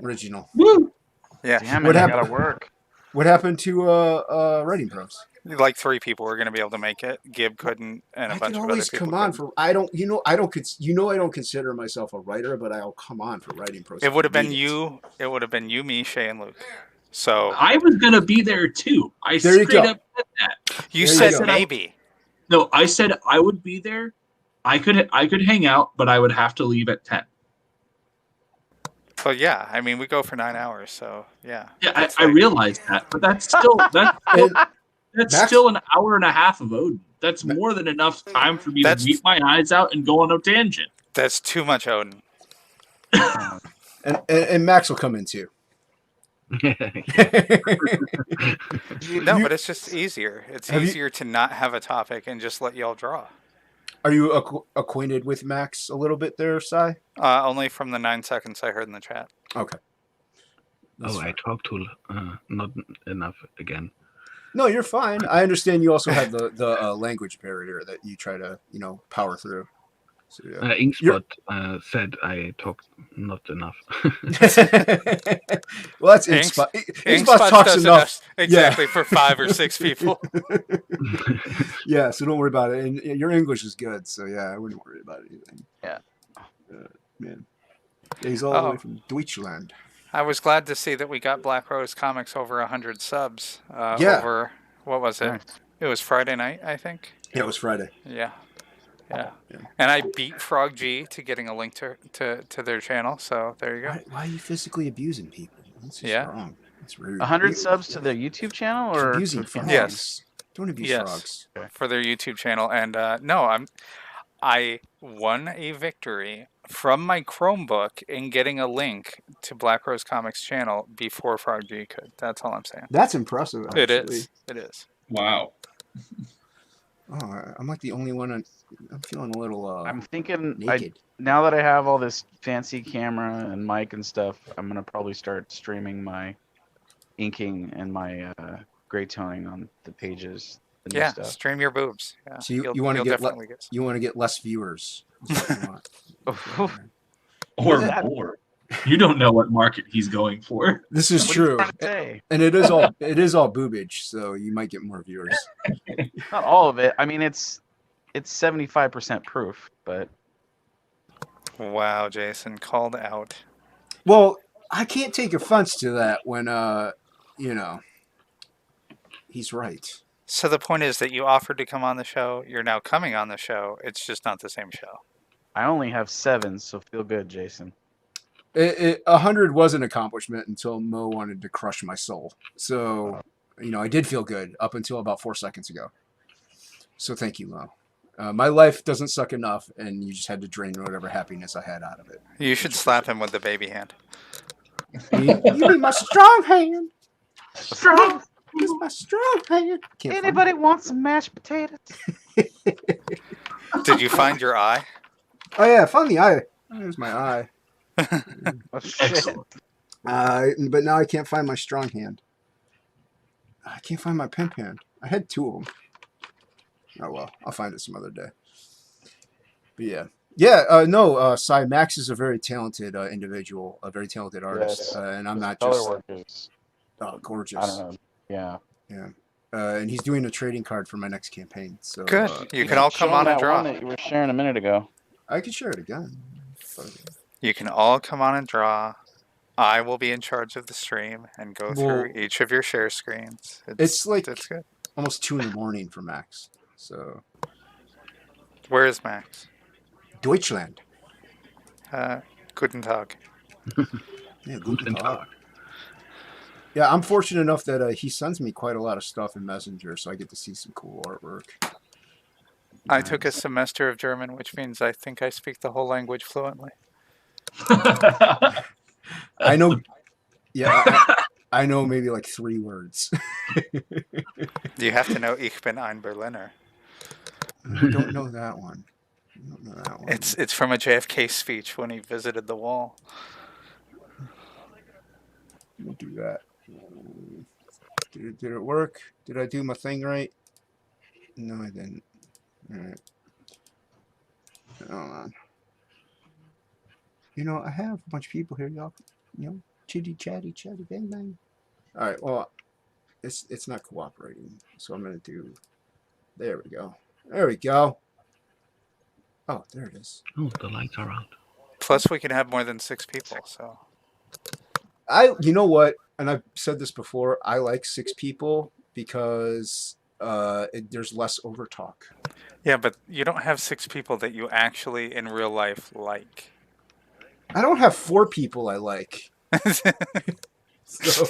Original. Woo! Yeah. Damn it, What I happened? gotta work. What happened to Writing Pros? like 3 people were going to be able to make it. Gib couldn't, and a I bunch could of other always people come on couldn't. for. I don't. I don't. I don't consider myself a writer, but I'll come on for writing process. It would have been you. It would have been you, me, Shay, and Luke. So I was gonna be there too. I There you straight go. up said that. you There you said go. maybe. No, I said I would be there. I could hang out, but I would have to leave at 10. But yeah, I mean, we go for 9 hours, so yeah. Yeah, that's I like- realize that, but that's still And that's Max- still an hour and a half of Odin. That's more than enough time for me to That's- weep my eyes out and go on a tangent. That's too much Odin. and Max will come in too. No, but it's just easier. It's Have you- easier to not have a topic and just let y'all draw. Are you acquainted with Max a little bit there, Sai? Only from the 9 seconds I heard in the chat. Okay. That's Oh, I fine. talked to not enough again. No, you're fine. I understand you also have the language barrier that you try to power through. So, yeah. Inkspot said I talked not enough. Well, that's Inks- Inkspot. Inkspot Inkspot talks does enough. exactly for 5 or 6 people. Yeah, so don't worry about it. And your English is good, so yeah, I wouldn't worry about anything. Yeah. Man. Yeah, he's all the Oh. way from Deutschland. I was glad to see that we got Black Rose Comics over 100 subs. Yeah. Over, what was it? Nice. It was Friday night, I think. Yeah, it was Friday. Yeah. Yeah. Yeah. And I beat Frog G to getting a link to their channel, so there you go. Why are you physically abusing people? That's just Yeah. wrong. That's rude. 100 subs to their YouTube channel, You're or abusing to- frogs. Yes. Don't abuse Yes. frogs. For their YouTube channel. And no, I won a victory from my Chromebook in getting a link to Black Rose Comics channel before Frog G could. That's all I'm saying. That's impressive, actually. It is. It is. Wow. Oh, I'm like the only one. I'm feeling a little I'm thinking naked. now that I have all this fancy camera and mic and stuff, I'm gonna probably start streaming my inking and my gray toning on the pages. The new Yeah, stuff. stream your boobs. Yeah. So you You'll want to get definitely get you want to get less viewers. Is what you want. Or Yeah. more. You don't know what market he's going for. This is What are you true, trying to say? and it is all boobage, so you might get more viewers. Not all of it. I mean, it's 75% proof, but Wow, Jason called out. Well, I can't take offense to that when he's right. So the point is that you offered to come on the show. You're now coming on the show. It's just not the same show. I only have 7, so feel good, Jason. 100 was an accomplishment until Mo wanted to crush my soul. So, I did feel good up until about 4 seconds ago. So thank you, Mo. My life doesn't suck enough, and you just had to drain whatever happiness I had out of it. You should slap him with the baby hand. You need my strong hand. Strong. It's my strong hand. Can't find Anybody want some mashed potatoes? Did you find your eye? it. Oh yeah, I found the eye. There's my eye. Oh, shit. Excellent. But now I can't find my strong hand. I can't find my pimp hand. I had 2 of them. Oh well, I'll find it some other day. But yeah. Cy Max is a very talented individual, a very talented artist, Yes. and I'm not Color just work is, gorgeous. I don't know. Yeah. And he's doing a trading card for my next campaign. So Good. You can all come Show on that and draw. one that you were sharing a minute ago. I could share it again. You can all come on and draw. I will be in charge of the stream and go through each of your share screens. It's like It's good. almost 2 in the morning for Max. So Where is Max? Deutschland. Guten Tag. Yeah, Guten Tag. Yeah, I'm fortunate enough that he sends me quite a lot of stuff in Messenger, so I get to see some cool artwork. I took a semester of German, which means I think I speak the whole language fluently. I know. Yeah, I know maybe like 3 words. You have to know Ich bin ein Berliner. I don't know that one. I don't know that one. It's from a JFK speech when he visited the wall. We'll do that. Did it work? Did I do my thing right? No, I didn't. All right. Hold on. I have a bunch of people here, y'all. Chitty chatty, bang bang. All right. Well, it's not cooperating. So I'm gonna do. There we go. There we go. Oh, there it is. Oh, the lights are out. Plus, we can have more than 6 people. So You know what? And I've said this before. I like 6 people because there's less overtalk. yeah, but you don't have 6 people that you actually in real life like. I don't have 4 people I like. So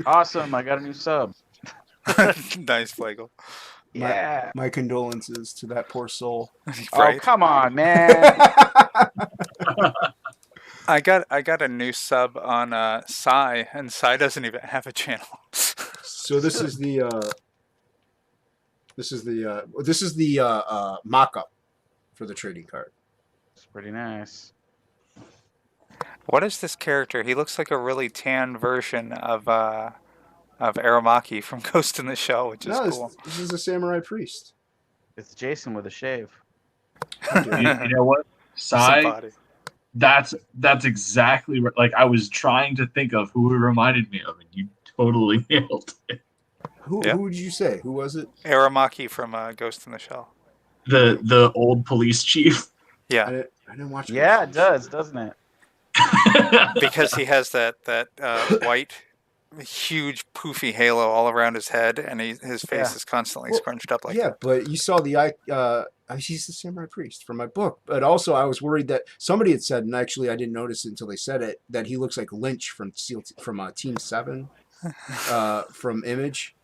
Awesome! I got a new sub. Nice, Flagel. Yeah. my condolences to that poor soul. Oh, Right. come on, man. I got a new sub on Psy, and Psy doesn't even have a channel. So this is the mock-up for the trading card. It's pretty nice. What is this character? He looks like a really tan version of Aramaki from Ghost in the Shell, which is No, cool. this is a samurai priest. It's Jason with a shave. You know what? Sai, Somebody. that's exactly what, like, I was trying to think of who it reminded me of, and you totally nailed it. Who Yeah. did you say? Who was it? Aramaki from Ghost in the Shell. The old police chief. Yeah, I didn't watch. Yeah, it Ghost. does, doesn't it? because he has that white, huge poofy halo all around his head, and his face Yeah. is constantly Well, scrunched up like yeah, that. but you saw he's the samurai priest from my book. But also, I was worried that somebody had said, and actually I didn't notice it until they said it, that he looks like Lynch from Team 7, from Image.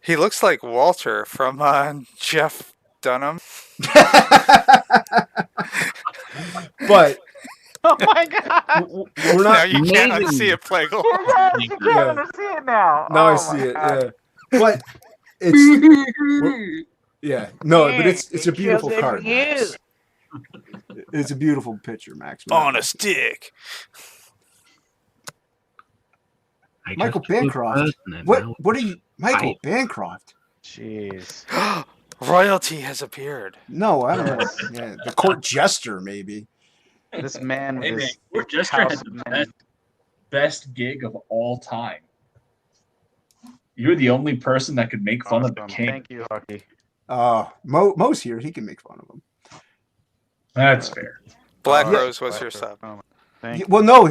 He looks like Walter from Jeff Dunham. But Oh my god! we're Now not. you cannot Amazing. see it, Plagle. Yes, you Yeah. can't unsee it now. Now I Oh see my it. God. Yeah, but it's yeah. No, but it's a He beautiful killed it for card, you. Max. It's a beautiful picture, Max. On a stick. I Michael just killed Bancroft. person and now What are you, Michael I- Bancroft? Jeez. Royalty has appeared. No, I don't know. Yes. Yeah, the court jester, maybe. This man Hey, with man, his we're just house had the of many- best gig of all time. You're the only person that could make fun of the Awesome. king. Thank you, Hockey. Mo's here. He can make fun of him. That's fair. Black Yeah. Rose was your sub. Oh, thank you. Well, no,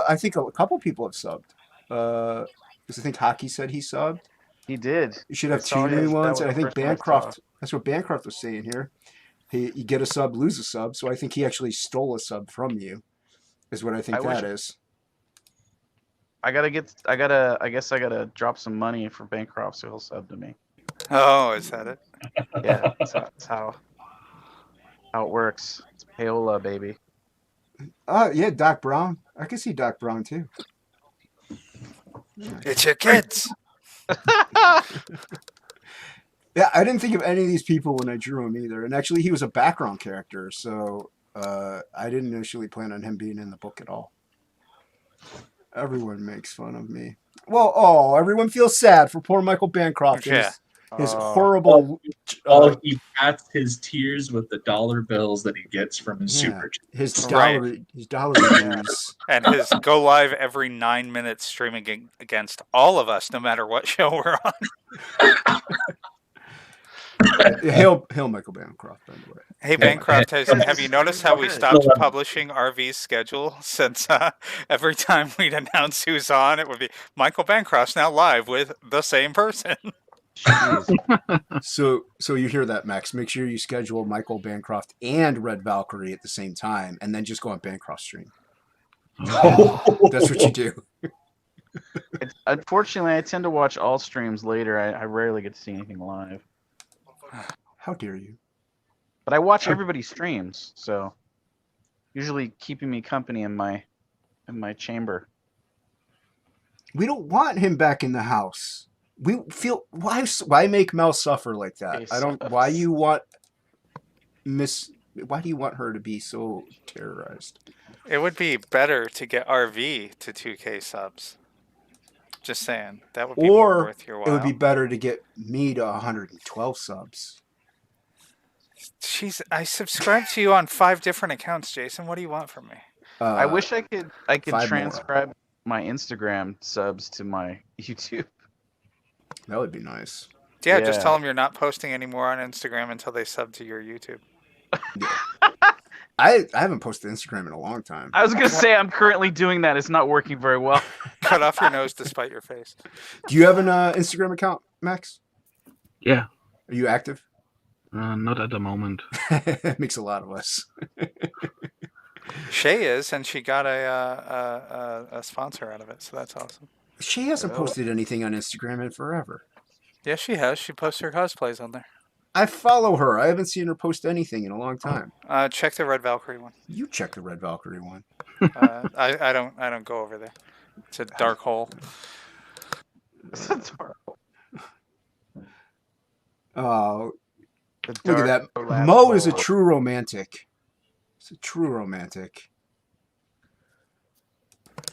I think a couple people have subbed. Because I think Hockey said he subbed. He did. You should I have saw two his- new that ones, was and I the think first one I Bancroft. saw. That's what Bancroft was saying here. You get a sub, lose a sub. So I think he actually stole a sub from you. Is what I think I that wish- is. I guess I gotta drop some money for Bancroft so he'll sub to me. Oh, is that it? Yeah, that's how it works. It's payola, baby. Yeah, Doc Brown. I can see Doc Brown too. It's your kids. Yeah, I didn't think of any of these people when I drew him either. And actually, he was a background character, so I didn't initially plan on him being in the book at all. Everyone makes fun of me. Well, everyone feels sad for poor Michael Bancroft and Yeah. his Oh. horrible. All he pats his tears with the dollar bills that he gets from his Yeah. super chat. His Right. dollar reviews. And his go live every 9 minutes streaming against all of us, no matter what show we're on. Hail Michael Bancroft, by the way. Hey, Bancroft, have you noticed how we stopped Still- publishing RV's schedule since every time we'd announce who's on, it would be Michael Bancroft's now live with the same person. Jeez. So you hear that, Max? Make sure you schedule Michael Bancroft and Red Valkyrie at the same time, and then just go on Bancroft stream. That's what you do. Unfortunately, I tend to watch all streams later. I rarely get to see anything live. How dare you? But I watch everybody's streams, so usually keeping me company in my chamber. We don't want him back in the house. We feel why make Mel suffer like that? I don't. Why you want Why do you want her to be so terrorized? It would be better to get RV to 2K subs. Just saying. That would be more Or worth your while. it would be better to get me to 112 subs. Jeez, I subscribe to you on 5 different accounts, Jason. What do you want from me? I wish I could 5 more. transcribe my Instagram subs to my YouTube. That would be nice. Yeah, just Yeah. tell them you're not posting anymore on Instagram until they sub to your YouTube. Yeah. I haven't posted Instagram in a long time. I was gonna say I'm currently doing that. It's not working very well. Cut off your nose to spite your face. Do you have an Instagram account, Max? Yeah, Are you active? not at the moment. Makes a lot of us. Shay is, and she got a sponsor out of it, so that's awesome. She hasn't Oh. posted anything on Instagram in forever. Yes, she has. She posts her cosplays on there. I follow her. I haven't seen her post anything in a long time. Check the Red Valkyrie one. You check the Red Valkyrie one. I don't go over there. It's a dark hole. Oh, The look at that. dark rabbit Mo is a hole. true romantic. He's a true romantic.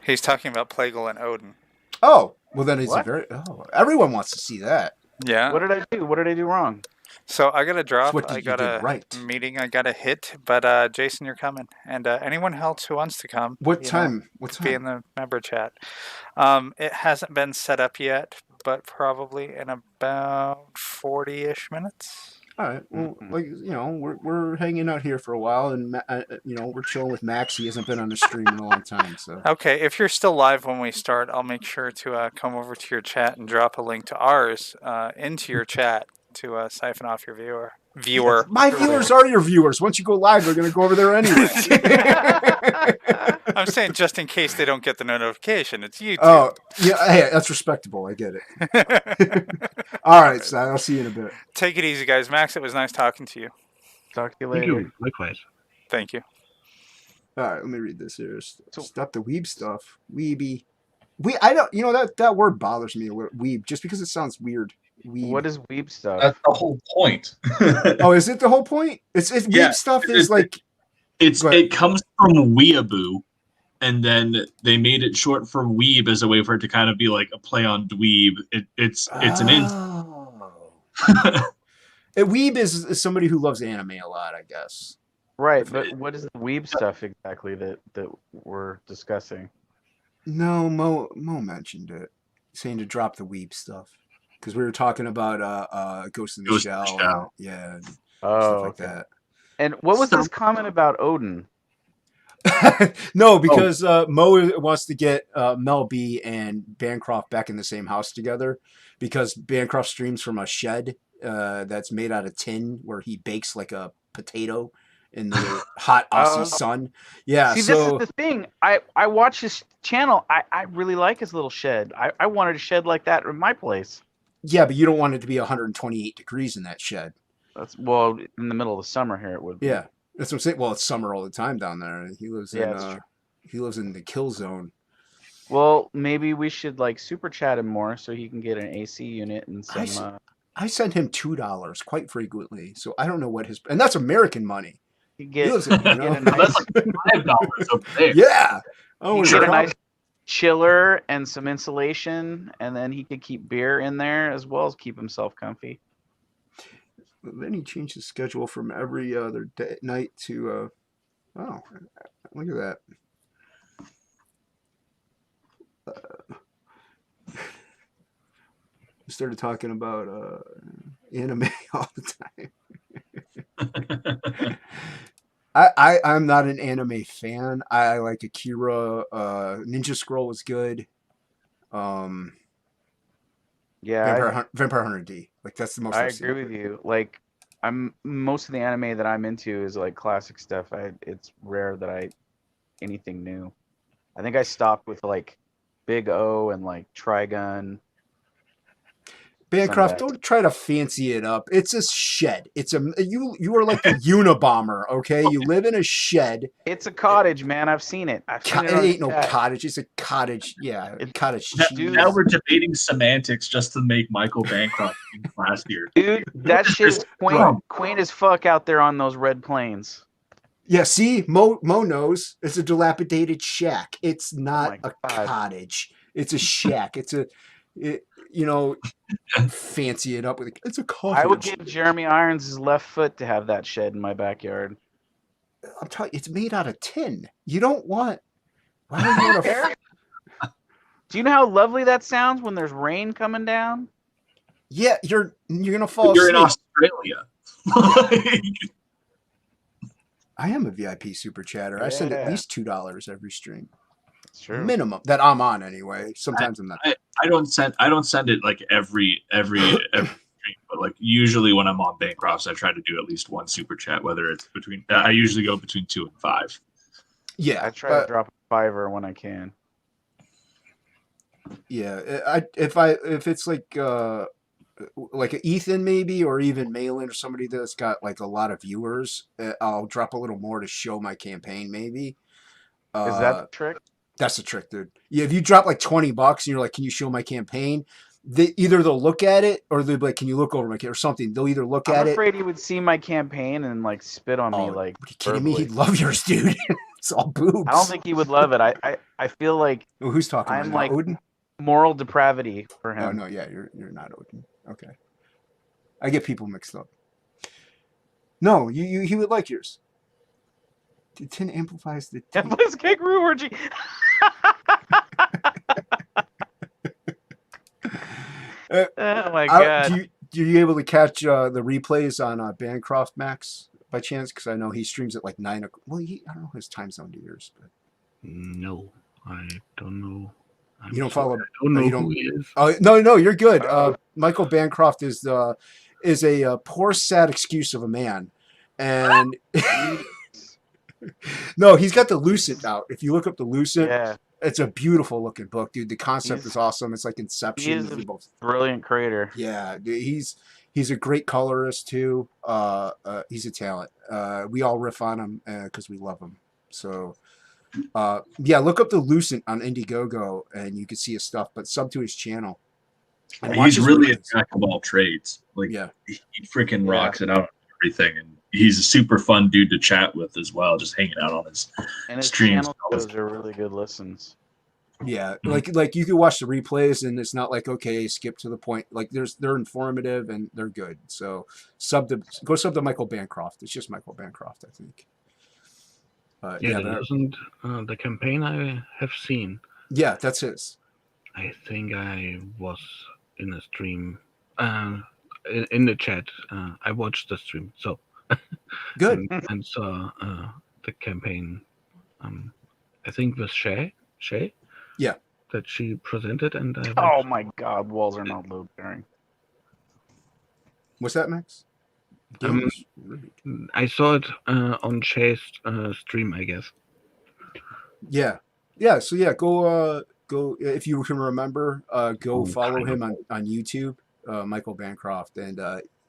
He's talking about Plagal and Odin. Oh, well then he's a What? very. Oh, everyone wants to see that. Yeah. What did I do? What did I do wrong? So I got to drop. What did I you got do a right? meeting I got to hit. But Jason, you're coming, and anyone else who wants to come. What you know, time? What be in time? the member chat. It hasn't been set up yet, but probably in about 40-ish minutes. All right. Well, Mhm. like we're hanging out here for a while, and we're chilling with Max. He hasn't been on the stream in a long time, so. Okay, if you're still live when we start, I'll make sure to come over to your chat and drop a link to ours into your chat to siphon off your viewer. My viewers are your viewers. Once you go live, they're going to go over there anyway. I'm saying just in case they don't get the notification. It's YouTube. Oh, yeah. Hey, that's respectable. I get it. All right, so I'll see you in a bit. Take it easy, guys. Max, it was nice talking to you. Talk to you Thank later. you. Likewise. Thank you. All right, let me read this here. So- Stop the weeb stuff. Weeby. I don't. That word bothers me. Weeb, just because it sounds weird. Weeb. What is weeb stuff? That's the whole point. Oh, is it the whole point? It's Yeah, weeb stuff is it's- like. But- It comes from weeaboo, and then they made it short for weeb as a way for it to kind of be like a play on dweeb. It's an Oh. A weeb is somebody who loves anime a lot, I guess. Right, but what is the weeb stuff exactly that we're discussing? No, Mo mentioned it, saying to drop the weeb stuff because we were talking about Ghost in the Ghost in the Shell. Shell. Yeah, and Oh, stuff like okay. And what was So- this comment about Odin? that. No, because Mo wants to get Mel B and Bancroft back in the same house together because Bancroft streams from a shed that's made out of tin where he bakes like a potato in the hot Aussie Oh. sun. Yeah, See, so this is the thing. I watch his channel. I really like his little shed. I wanted a shed like that in my place. yeah, but you don't want it to be 128 degrees in that shed. That's well in the middle of summer here it would be. Yeah, that's what I'm saying. Well, it's summer all the time down there. He lives Yeah, in that's true. he lives in the kill zone. Well, maybe we should like super chat him more so he can get an AC unit and I some. s- I send him $2 quite frequently, so I don't know what his and that's American money. he He get, lives in, get a nice, That's like $5 over there. yeah. Oh, he and get a Rob- nice chiller and some insulation, and then he could keep beer in there as well as keep himself comfy. Then he changed his schedule from every other night to. Oh, look at that. We started talking about anime all the time. I'm not an anime fan. I like Akira. Ninja Scroll was good. Yeah, Vampire Hunter D. Like that's the most I I've seen. agree with you. Like, I'm most of the anime that I'm into is like classic stuff. It's rare that I anything new. I think I stopped with like Big O and like Trigun. Bancroft, Sunday. don't try to fancy it up. It's a shed. It's a you are like the Unabomber, okay? You live in a shed. It's a cottage, man. I've seen it. I've seen It it on ain't no chat. cottage. It's a cottage. Yeah, It's- cottage Now, cheese. now we're debating semantics just to make Michael Bancroft seem classier. Dude, that is shit is this quaint, from? quaint as fuck out there on those red plains. Yeah, see, Mo knows it's a dilapidated shack. It's not my a God. cottage. It's a shack. Fancy it up with it's a cottage. I would give Jeremy Irons his left foot to have that shed in my backyard. I'm telling you, it's made out of tin. You don't want. Why would you want to? Do you know how lovely that sounds when there's rain coming down? Yeah, you're gonna fall You're in asleep. Australia. I am a VIP super chatter. I send at Yeah. least $2 every stream. It's true. Minimum that I'm on anyway. Sometimes I'm not. I don't send it like every stream, but like usually when I'm on Bancrofts, I try to do at least one super chat. Whether it's between, I usually go between 2 and 5. Yeah, I try to drop a $5 when I can. yeah. If it's like Ethan maybe, or even Malin or somebody that's got like a lot of viewers, I'll drop a little more to show my campaign maybe. Is that the trick? That's the trick, dude. Yeah, if you drop like $20 and you're like, "Can you show my campaign?" They'll look at it, or they'll be like, "Can you look over my campaign?" or something. They'll either look I'm at afraid he would see my campaign and like spit on me. Oh, Like, are you kidding me? verbally. He'd love yours, dude. It's all boobs. I don't think he would love it. I feel like Oh, who's talking I'm right now? like Odin? moral depravity for him. Oh no, yeah, you're not Odin. Okay, I get people mixed up. No, he would like yours. The 10 amplifies the 10. Let's kangaroo orgy. Oh my god! Do you able to catch the replays on Bancroft Max by chance? Because I know he streams at like 9 o'clock. Well, I don't know his time zone to yours, but No, I don't know. you don't follow. I don't know you don't, who he is. Oh no, you're good. Michael Bancroft is a poor, sad excuse of a man, and no, he's got the Lucent out. If you look up the Lucent, Yeah, it's a beautiful looking book, dude. The concept He's- is awesome. It's like he Inception. is a brilliant creator. Yeah, dude, he's a great colorist too. He's a talent. We all riff on him because we love him. So, yeah, look up the Lucent on Indiegogo and you can see his stuff. But sub to his channel. And watch He's his really a videos. jack of all trades. Like, Yeah, he freaking rocks it out on everything, and he's a super fun dude to chat with as well. Just hanging out on his And his streams. channel shows are really good listens. yeah. Like you can watch the replays and it's not like okay, skip to the point. Like they're informative and they're good. So go sub to Michael Bancroft. It's just Michael Bancroft, I think. Yeah, that wasn't the campaign I have seen. Yeah, that's his. I think I was in a stream, in the chat. I watched the stream, so Good. and saw the campaign. I think with Shay. Yeah. That she presented, and I Oh watched. my god, walls are not load bearing. What's that, Max? I saw it on Shay's stream, I guess. Yeah. So yeah, go if you can remember, go follow him on YouTube, Michael Bancroft, and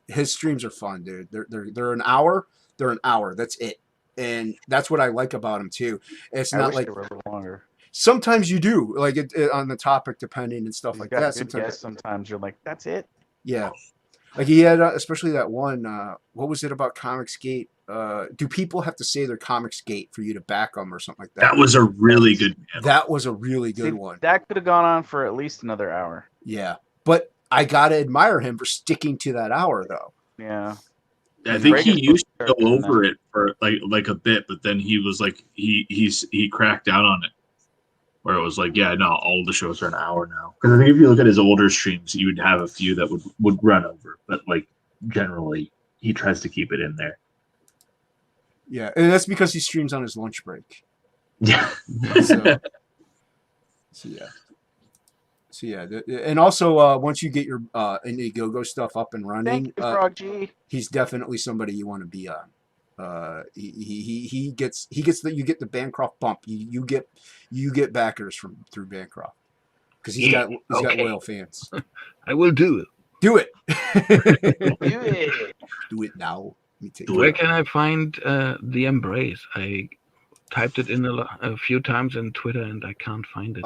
his streams are fun, dude. They're an hour. They're an hour. That's it, and that's what I like about him too. It's I not wish like they were a little longer. sometimes you do like it on the topic depending and stuff He's like got that. good guests sometimes you're like, that's it. Yeah. Like he had, especially that one. What was it about Comicsgate? Do people have to say their Comicsgate for you to back them or something like that? That was a really good channel. That was a really good See, one. That could have gone on for at least another hour. Yeah, but I gotta admire him for sticking to that hour, though. Yeah. I think he Reagan used to go doing over it for like a bit, but then he was like he cracked down on it, where it was like, yeah, no, all the shows are an hour now. Because I think if you look at his older streams, you would have a few that would run over, but like generally he tries to keep it in there. Yeah, and that's because he streams on his lunch break. Yeah. So yeah, and also once you get your Indiegogo stuff up and running, Thank you, Frog G. he's definitely somebody you want to be on. He gets you get the Bancroft bump. You get backers through Bancroft because he's got loyal fans. I will do it. Do it. Do it. Do it now. Let me take Where can I find the Embrace? I typed it in a few times in Twitter and I can't find it.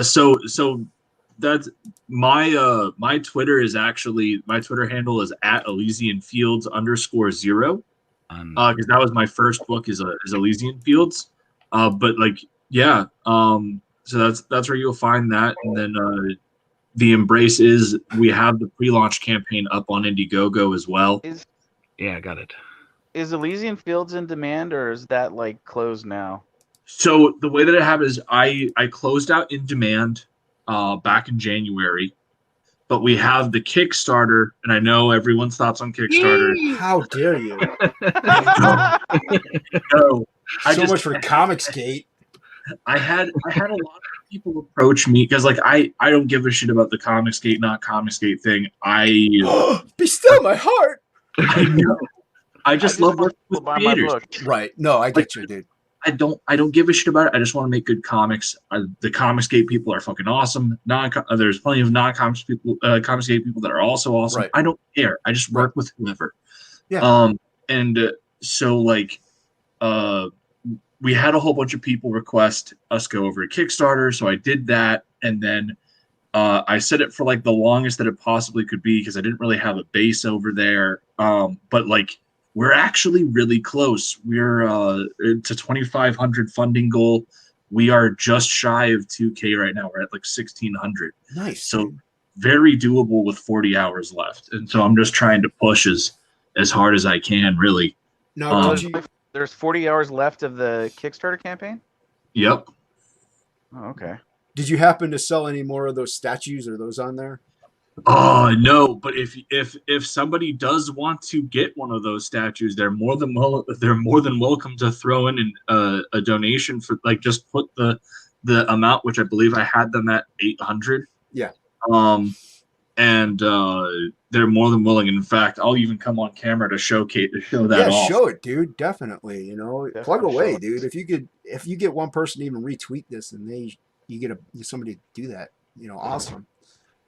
So that's my Twitter is actually my Twitter handle is @ElysianFields _0. Because that was my first book is Elysian Fields. But like yeah, so that's where you'll find that, and then the Embrace is we have the pre-launch campaign up on Indiegogo as well. Yeah, I got it. Is Elysian Fields in demand or is that like closed now? So the way that it happened is I closed out In Demand back in January, but we have the Kickstarter, and I know everyone's thoughts on Kickstarter. How dare you? No, So much for Comicsgate. I had a lot of people approach me because like I don't give a shit about the Comicsgate, not Comicsgate thing. Be still my heart. I know. I just love want working with people to buy my creators. book. Right. No, I get you, dude. I don't give a shit about it. I just want to make good comics. The Comicsgate people are fucking awesome. There's plenty of non-comics people, Comicsgate people that are also awesome. Right. I don't care. I just work with whoever. Yeah. So like, we had a whole bunch of people request us go over a Kickstarter, so I did that, and then I set it for like the longest that it possibly could be because I didn't really have a base over there. But like, we're actually really close. We're to 2,500 funding goal. We are just shy of 2K right now. We're at like 1,600. Nice. So Dude. very doable with 40 hours left. And so I'm just trying to push as hard as I can, really. Now, did you? There's 40 hours left of the Kickstarter campaign? Yep. Oh, okay. Did you happen to sell any more of those statues? Or those on there? Oh no! But if somebody does want to get one of those statues, they're more than welcome to throw in a donation for like just put the amount, which I believe I had them at 800. Yeah. And they're more than willing. In fact, I'll even come on camera to show that Yeah, off. show it, dude. Definitely. You know, Definitely plug away, show it. dude. If you get one person to even retweet this, and you get somebody to do that, you know, awesome.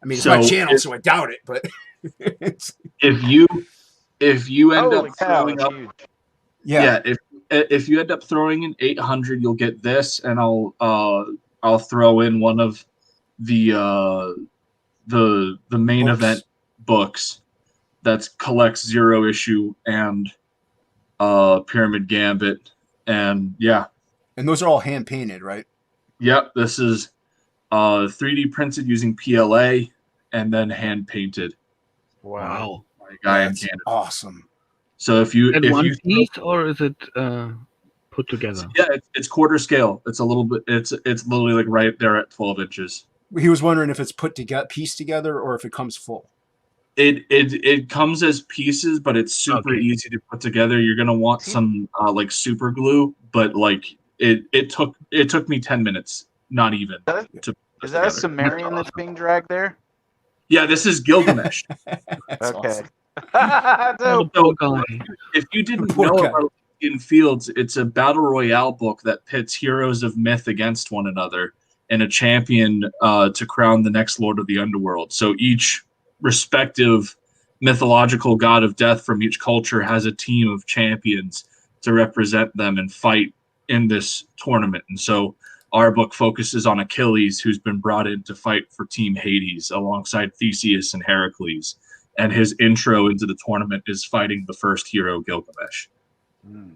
I mean, it's my channel, so I doubt it, but it's, if you end Holy up cow, throwing that's up, huge. yeah, if you end up throwing in 800, you'll get this, and I'll throw in one of the main Books. event books that collects Zero Issue and Pyramid Gambit, and yeah, and those are all hand painted, right? yep, this is 3D printed using PLA and then hand painted Wow. by a guy in That's Canada. awesome. So if you And one piece, or is it put together? yeah, it's quarter scale. It's a little bit. It's literally like right there at 12 inches. He was wondering if it's put together, pieced together, or if it comes full. It comes as pieces, but it's super Okay. easy to put together. You're gonna want some like super glue, but like it took me 10 minutes, not even. Is that a Sumerian that's being dragged there? Yeah, this is Gilgamesh. That's Okay. awesome. Oh, Dope. poor guy. If you didn't Poor know guy. about in Fields, it's a battle royale book that pits heroes of myth against one another and a champion to crown the next Lord of the Underworld. So each respective mythological god of death from each culture has a team of champions to represent them and fight in this tournament. And so our book focuses on Achilles, who's been brought in to fight for Team Hades alongside Theseus and Heracles. And his intro into the tournament is fighting the first hero, Gilgamesh. Mm.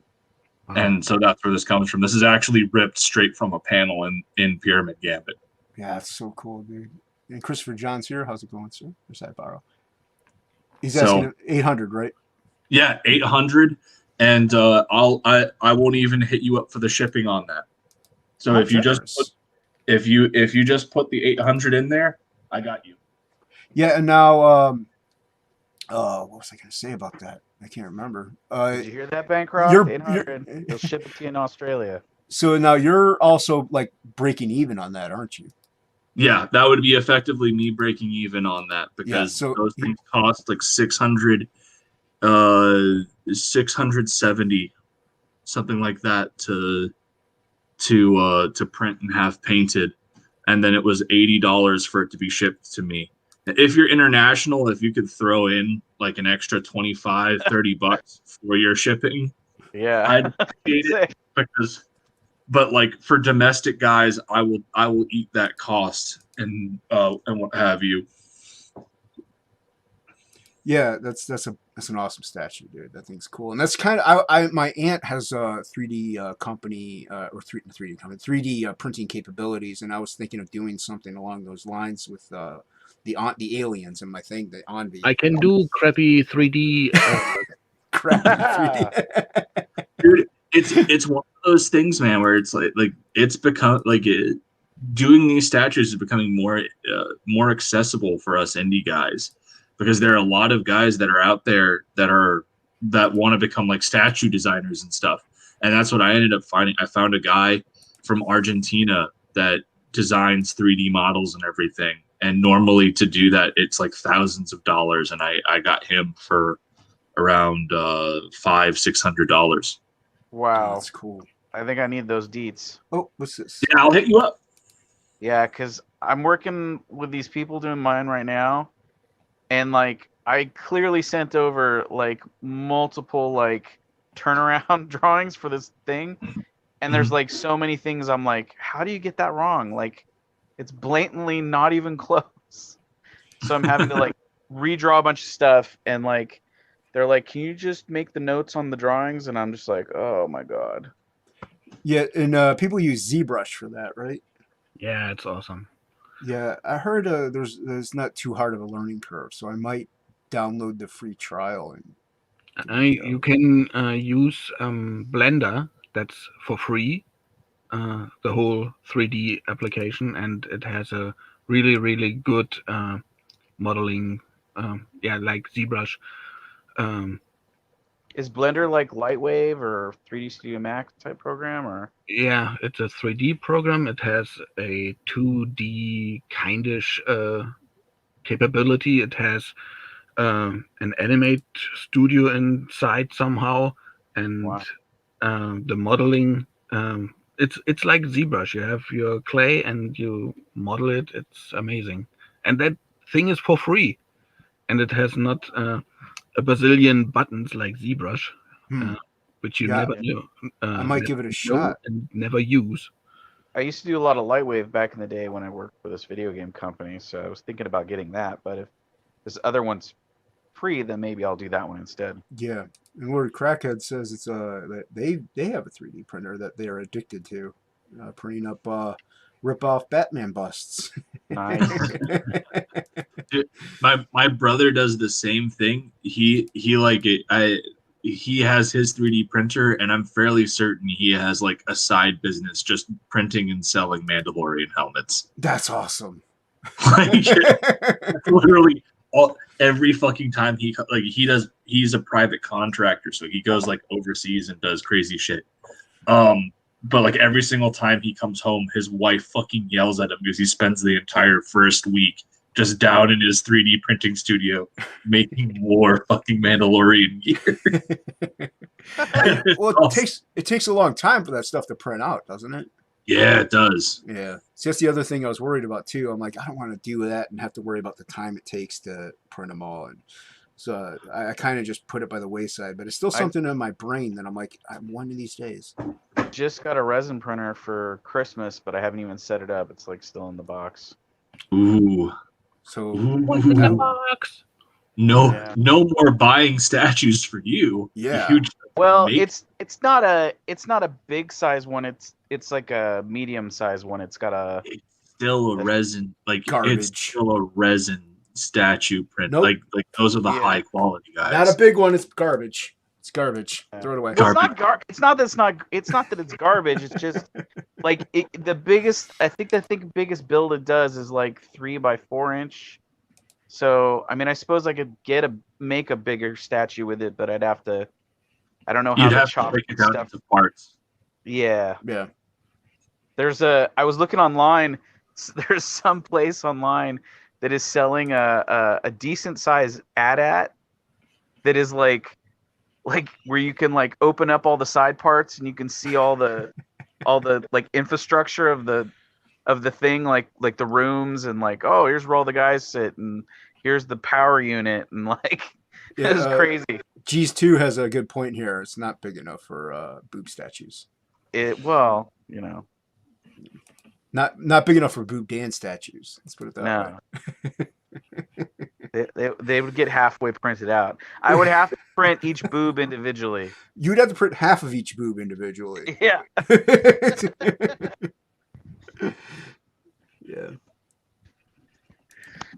Wow. And so that's where this comes from. This is actually ripped straight from a panel in Pyramid Gambit. Yeah, that's so cool, dude. And Christopher John's here. How's it going, sir? Or should I borrow? He's asking 800, right? Yeah, 800, and I won't even hit you up for the shipping on that. So How if you generous. just if you just put the 800 in there, I got you. Yeah, and now what was I going to say about that? I can't remember. Did you hear that, Bancroft? you're- 800. They'll ship it to you in Australia. So now you're also like breaking even on that, aren't you? Yeah, that would be effectively me breaking even on that because so those things cost like 670, something like that to print and have painted, and then it was $80 for it to be shipped to me. If you're international, if you could throw in like an extra 25, 30 bucks for your shipping, Yeah. I'd appreciate it but like for domestic guys, I will eat that cost and what have you. Yeah, that's an awesome statue, dude. That thing's cool, and that's kind of I my aunt has a 3D company or 3D company 3D printing capabilities, and I was thinking of doing something along those lines with the aliens and my thing, the Envy. I can do crappy 3D. Crappy 3D. Dude, it's one of those things, man, where it's like it's become like doing these statues is becoming more accessible for us indie guys, because there are a lot of guys that are out there that want to become like statue designers and stuff. And that's what I ended up finding. I found a guy from Argentina that designs 3D models and everything. And normally to do that, it's like thousands of dollars. And I got him for around $500-600. Wow. That's cool. I think I need those deets. Oh, what's this? Yeah, I'll hit you up. Yeah, because I'm working with these people doing mine right now, and like I clearly sent over like multiple like turnaround drawings for this thing, and there's like so many things I'm like, how do you get that wrong? Like, it's blatantly not even close. So I'm having to like redraw a bunch of stuff, and like they're like, can you just make the notes on the drawings? And I'm just like, oh my god. Yeah, and people use ZBrush for that, right? Yeah, it's awesome. Yeah, I heard there's not too hard of a learning curve, so I might download the free trial and You can use Blender. That's for free. The whole 3D application, and it has a really good modeling. Like ZBrush. Is Blender like Lightwave or 3D Studio Max type program, or? Yeah, it's a 3D program. It has a 2D kindish capability. It has an animate studio inside somehow, and Wow. the modeling. It's like ZBrush. You have your clay and you model it. It's amazing, and that thing is for free, and it has not a bazillion buttons like ZBrush, which you Yeah, never know. I might give it a shot. And never use. I used to do a lot of Lightwave back in the day when I worked for this video game company, so I was thinking about getting that. But if this other one's free, then maybe I'll do that one instead. Yeah, and Lord Crackhead says it's that they have a 3D printer that they are addicted to, printing up rip-off Batman busts. Nice. Dude, my brother does the same thing. He like it. He has his 3D printer, and I'm fairly certain he has like a side business just printing and selling Mandalorian helmets. That's awesome. Like literally every fucking time he's a private contractor, so he goes like overseas and does crazy shit. But like every single time he comes home, his wife fucking yells at him because he spends the entire first week just down in his 3D printing studio making more fucking Mandalorian gear. Well, it takes a long time for that stuff to print out, doesn't it? Yeah, it does. Yeah. So that's the other thing I was worried about too. I'm like, I don't want to do that and have to worry about the time it takes to print them all. And so I kind of just put it by the wayside, but it's still something in my brain that I'm like, one of these days. Just got a resin printer for Christmas, but I haven't even set it up. It's like still in the box. Ooh. So box. No more buying statues for you. Yeah. Well, it's not a big size one. It's like a medium size one. It's got it's still a resin, like garbage. It's still a resin statue print. Nope. Like those are the high quality guys. Not a big one. It's garbage. It's garbage. Throw it away. Well, it's not that it's garbage. It's just like the biggest. I think the biggest build it does is like 3 by 4 inch. So I mean, I suppose I could make a bigger statue with it, but I'd have to. I don't know how to chop break it down stuff into parts. Yeah. Yeah. I was looking online. There's some place online that is selling a decent size AT-AT that is like where you can like open up all the side parts and you can see all the like infrastructure of the thing, like the rooms, and like, oh, here's where all the guys sit, and here's the power unit, and like it's crazy. G's 2 has a good point here. It's not big enough for boob statues. Well, you know. Not big enough for boob dance statues. Let's put it that way. They would get halfway printed out. I would have to print each boob individually. You'd have to print half of each boob individually. Yeah. Yeah.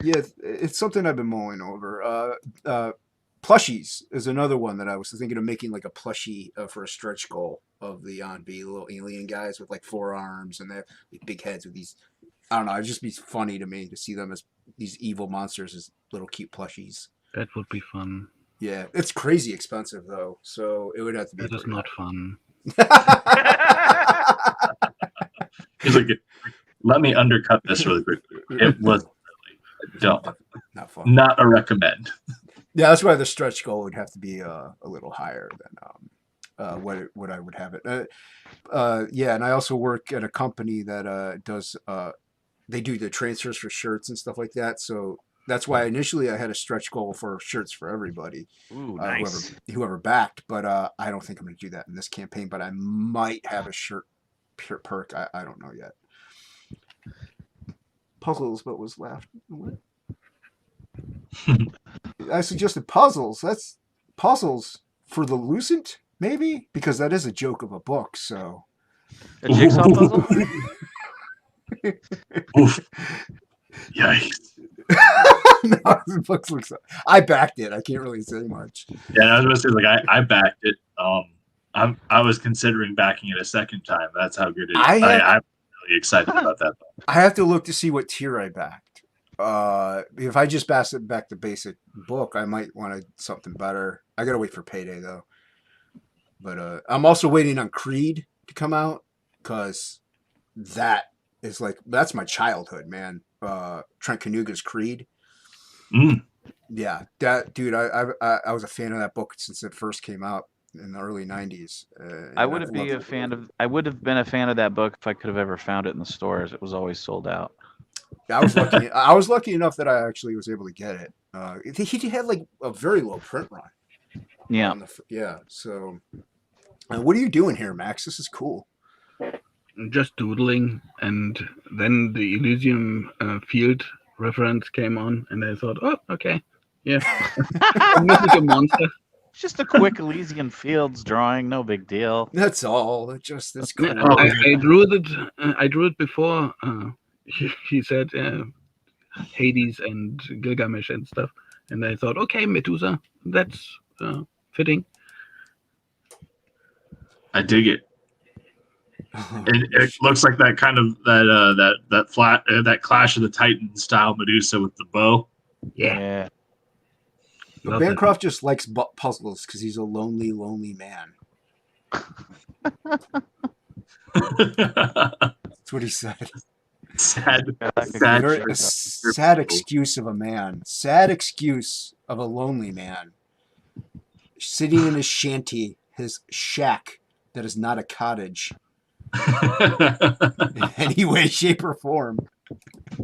Yeah, it's something I've been mulling over. Plushies is another one that I was thinking of making like a plushie for a stretch goal. of the On B little alien guys with like 4 arms, and they have like, big heads with these. I don't know. It'd just be funny to me to see them as these evil monsters as little cute plushies. That would be fun. Yeah, it's crazy expensive though, so it would have to be. That is not fun. He's like, let me undercut this really quickly. It was really dumb. Not fun. Not a recommend. Yeah, that's why the stretch goal would have to be a little higher than what I would have it. Yeah, and I also work at a company that does they do the transfers for shirts and stuff like that. So that's why initially I had a stretch goal for shirts for everybody, Ooh, nice. whoever backed. But I don't think I'm going to do that in this campaign. But I might have a shirt perk. I don't know yet. Puzzles, but was left. What? I suggested puzzles. That's puzzles for the Lucent, maybe, because that is a joke of a book. So A jigsaw puzzle? Oof. Yikes. No, the book looks. I backed it. I can't really say much. Yeah, I was gonna say like I backed it. I was considering backing it a second time. That's how good it is. I'm really excited about that. I have to look to see what tier I backed. If I just back the basic book, I might want something better. I gotta wait for payday though. But I'm also waiting on Creed to come out because that's my childhood, man. Trent Kanuga's Creed. Mm. Yeah, that dude. I was a fan of that book since it first came out in the early '90s. I would have been a fan of. I would have been a fan of that book if I could have ever found it in the stores. It was always sold out. I was lucky. I was lucky enough that I actually was able to get it. He had like a very low print run. Yeah. Yeah. So, what are you doing here, Max? This is cool. Just doodling, and then the Elysium field reference came on, and I thought, oh, okay, yeah, a monster. Just a quick Elysian Fields drawing, no big deal. That's all. That's cool. I drew it. I drew it before. He said Hades and Gilgamesh and stuff, and I thought, okay, Medusa, that's fitting. I dig it. It looks like that kind of that Clash of the Titans style Medusa with the bow. Yeah. But Bancroft just likes puzzles because he's a lonely, lonely man. That's what he said. Sad excuse of a man. Sad excuse of a lonely man. Sitting in his shanty, his shack that is not a cottage. In any way, shape, or form.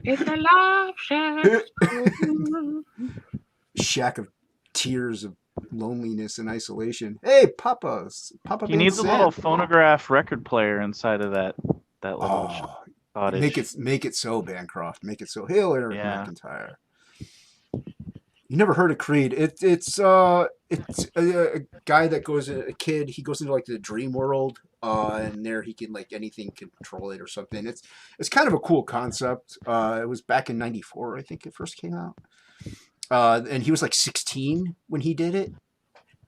It's a love shack. Shack of tears of loneliness and isolation. Hey, Papa. He needs a little phonograph record player inside of that little cottage. Make it so, Bancroft. Make it so. Hail Eric McIntyre. You never heard of Creed? It's a guy that goes a kid. He goes into like the dream world, and there he can like anything can control it or something. It's kind of a cool concept. It was back in '94, I think it first came out. And he was like 16 when he did it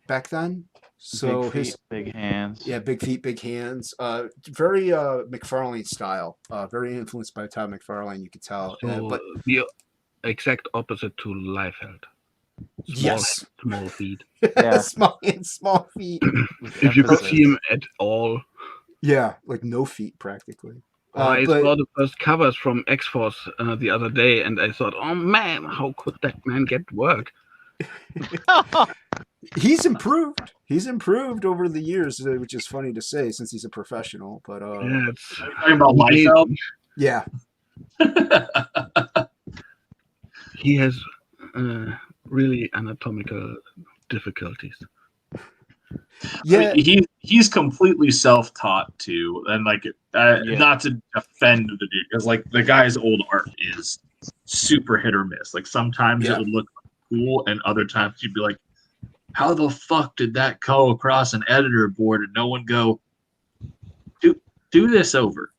back then. So big feet, big hands. Yeah, big feet, big hands. Very McFarlane style. Very influenced by Todd McFarlane, you could tell. So but the exact opposite to Liefeld. Small feet. Yeah, small feet. If you could see him at all. Yeah, like no feet practically. I saw the first covers from X-Force the other day, and I thought, oh man, how could that man get work? He's improved. He's improved over the years, which is funny to say since he's a professional. But yeah, it's talking about Liefeld. Yeah. He has really anatomical difficulties. Yeah, he's completely self-taught too, and like not to offend the dude, because like the guy's old art is super hit or miss. Like sometimes it would look cool, and other times you'd be like, "How the fuck did that go across an editor board?" And no one go, "Do this over."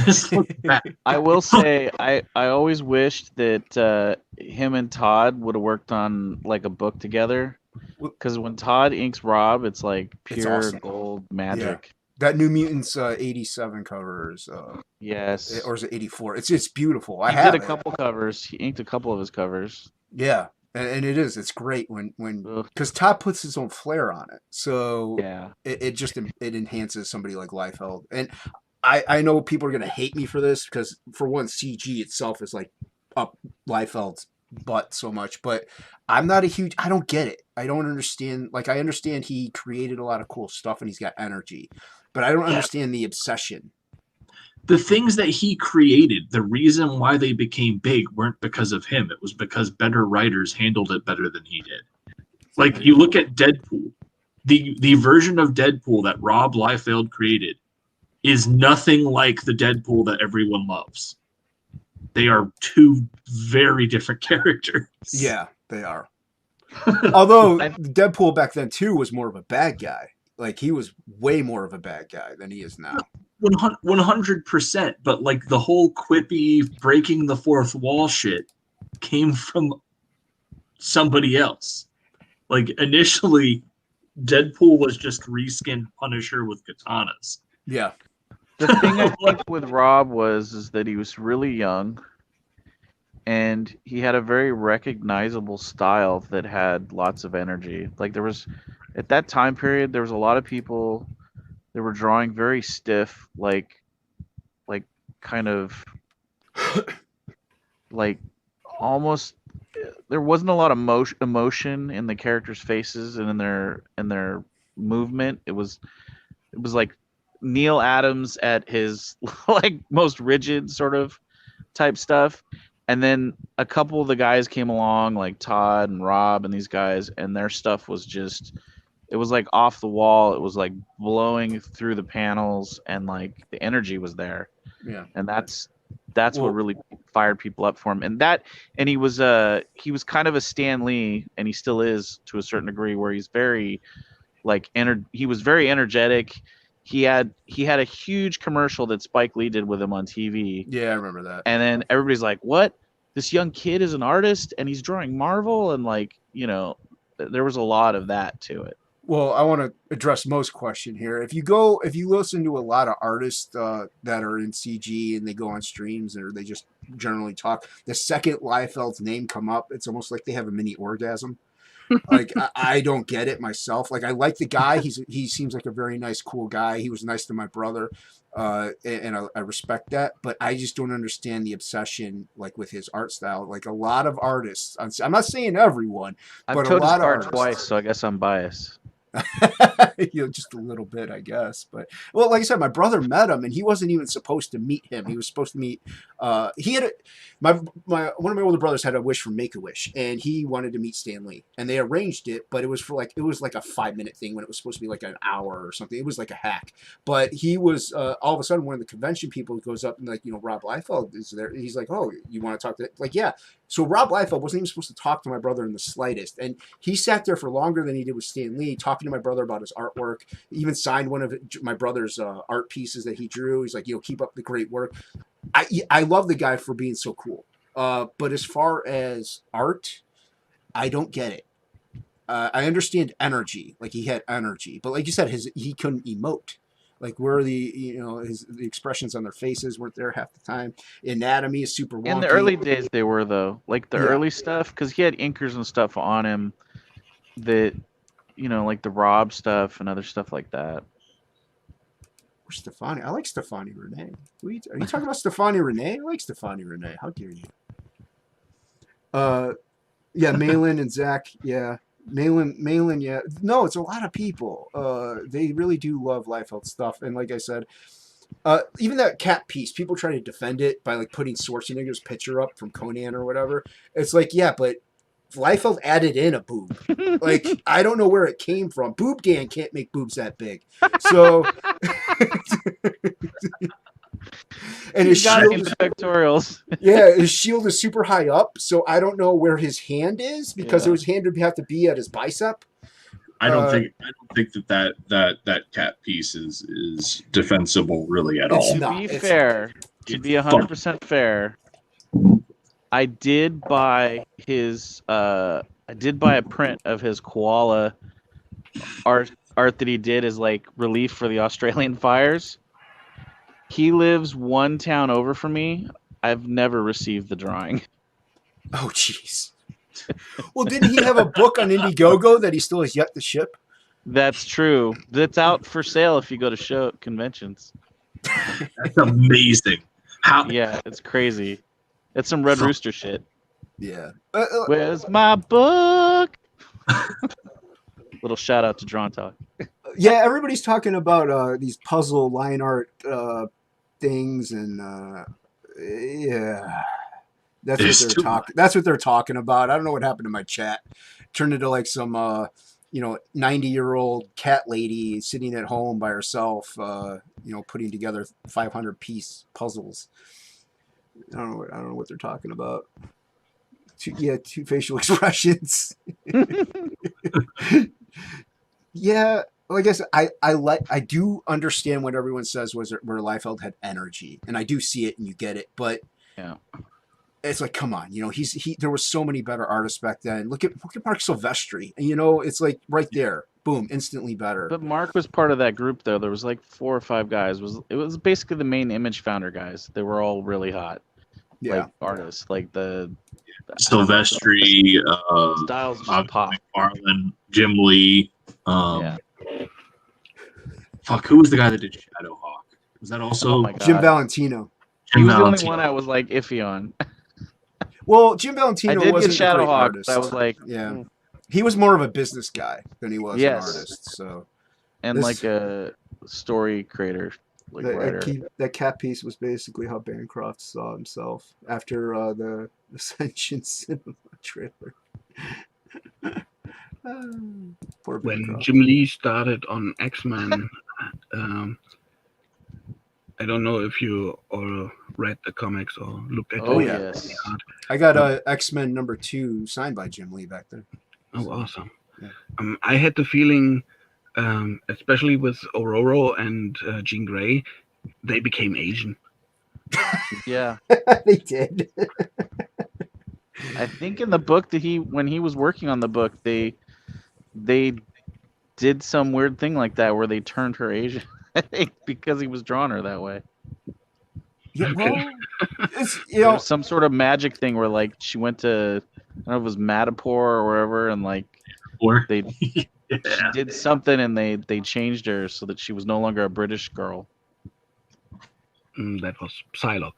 This looks bad. I will say, I always wished that him and Todd would have worked on like a book together. Because when Todd inks Rob, it's like pure awesome. gold magic. That New Mutants 87 cover is, Yes. or is it 84? It's beautiful. I He have did a it. couple covers. He inked a couple of his covers. Yeah, and it is. It's great when Ugh. because Todd puts his own flair on it, so Yeah. it just it enhances somebody like Liefeld. And I know people are gonna hate me for this because for one, CG itself is like up Liefeld's butt so much, but I'm not a huge. I don't get it. I don't understand. Like I understand he created a lot of cool stuff and he's got energy, but I don't understand the obsession. The things that he created, the reason why they became big weren't because of him. It was because better writers handled it better than he did. Like you look at Deadpool, the version of Deadpool that Rob Liefeld created is nothing like the Deadpool that everyone loves. They are two very different characters. Yeah, they are. Although Deadpool back then too was more of a bad guy. Like he was way more of a bad guy than he is now. 100%. But like the whole quippy breaking the fourth wall shit came from somebody else. Like initially, Deadpool was just reskinned Punisher with katanas. Yeah. The thing I think with Rob is that he was really young, and he had a very recognizable style that had lots of energy. Like there was, at that time period, there was a lot of people that were drawing very stiff, like kind of like almost. There wasn't a lot of emotion in the characters' faces and in their movement. It was like Neil Adams at his like most rigid sort of type stuff. And then a couple of the guys came along, like Todd and Rob and these guys, and their stuff was just, it was like off the wall. It was like blowing through the panels, and like the energy was there. Yeah. And that's Well- what really fired people up for him. And he was kind of a Stan Lee, and he still is to a certain degree, where he's very like he was very energetic. He had a huge commercial that Spike Lee did with him on TV. Yeah, I remember that. And then everybody's like, "What? This young kid is an artist and he's drawing Marvel?" And like, you know, there was a lot of that to it. Well, I want to address Mo's question here. If you listen to a lot of artists that are in CG and they go on streams or they just generally talk, the second Liefeld's name come up, it's almost like they have a mini orgasm. Like I don't get it myself. Like I like the guy. He seems like a very nice, cool guy. He was nice to my brother, and I respect that. But I just don't understand the obsession like with his art style. Like a lot of artists, I'm not saying everyone, I've but a towed his lot of car artists. twice, so I guess I'm biased. Just a little bit, I guess. But well, like I said, my brother met him, and he wasn't even supposed to meet him. He was supposed to meet. He had one of my older brothers had a wish for Make-A-Wish, and he wanted to meet Stan Lee, and they arranged it. But it was like a 5-minute thing when it was supposed to be like an hour or something. It was like a hack. But he was all of a sudden one of the convention people goes up and like, you know, Rob Liefeld is there. He's like, oh, you want to talk to like, yeah. So Rob Liefeld wasn't even supposed to talk to my brother in the slightest, and he sat there for longer than he did with Stan Lee, talking to my brother about his artwork. He even signed one of my brother's art pieces that he drew. He's like, you know, keep up the great work. I love the guy for being so cool. But as far as art, I don't get it. I understand energy, like he had energy, but like you said, he couldn't emote. Like where the expressions on their faces weren't there half the time. Anatomy is super wonky. In the early days, they were though, like the Yeah. early stuff, because he had inkers and stuff on him that, you know, like the Rob stuff and other stuff like that. Or Stefani. I like Stefani Renee. Are you talking about Stefani Renee? I like Stefani Renee. How dare you? Yeah, Malin and Zach. Yeah, Malin. Yeah, no, it's a lot of people. They really do love Liefeld stuff, and like I said, even that cat piece, people try to defend it by like putting Schwarzenegger's picture up from Conan or whatever. It's like, yeah, but Liefeld added in a boob. Like, I don't know where it came from. Boob Dan can't make boobs that big. So, and his He's got it in shield, the pectorials. yeah, his shield is super high up. So I don't know where his hand is because Yeah. his hand would have to be at his bicep. I don't think that cat piece is defensible really at It's all. not. To be It's- fair, to be 100% fair, I did buy his I did buy a print of his koala art art that he did as like relief for the Australian fires. He lives one town over from me. I've never received the drawing. Oh, jeez. Well, didn't he have a book on Indiegogo that he still has yet to ship? That's true. That's out for sale if you go to show conventions. That's amazing. How? Yeah, it's crazy. It's some Red Rooster shit. Yeah. Where's my book? Little shout out to Drawn Talk. Yeah, everybody's talking about these puzzle line art things, and yeah, that's what they're talking about. I don't know what happened to my chat. Turned into like some 90-year-old cat lady sitting at home by herself, putting together 500-piece puzzles. I don't know what they're talking about. Two facial expressions. Yeah. Well, I guess I do understand what everyone says where Liefeld had energy, and I do see it and you get it, but yeah, it's like, come on, there were so many better artists back then. Look at Mark Silvestri, and it's like right there, boom, instantly better. But Mark was part of that group though. There was like 4 or 5 guys. It was basically the main Image founder guys. They were all really hot, like artists, like the Silvestri, styles just Bob pop. McFarlane, Jim Lee. Yeah. Fuck, who was the guy that did Shadowhawk? Was that also Oh my God. Jim Valentino? He was the only one I was like iffy on. Well, Jim Valentino I did wasn't get a great Shadowhawk, artist. but I was like, yeah, he was more of a business guy than he was an artist. So, and like a story creator, like writer. That cat piece was basically how Bancroft saw himself after the Ascension Cinema trailer. Poor When Bancroft. Jim Lee started on X-Men, I don't know if you all read the comics or looked at Oh, the yeah. Yes. art. I got X-Men #2 signed by Jim Lee back there. Oh, awesome. Yeah. I had the feeling, especially with Aurora and Jean Grey, they became Asian. Yeah. They did. I think in the book that when he was working on the book, they did some weird thing like that where they turned her Asian. I think because he was drawing her that way. Yeah, well, it's, There was some sort of magic thing where like she went to, I don't know if it was Madapur or wherever, and like they she did something and they changed her so that she was no longer a British girl. That was Psylocke.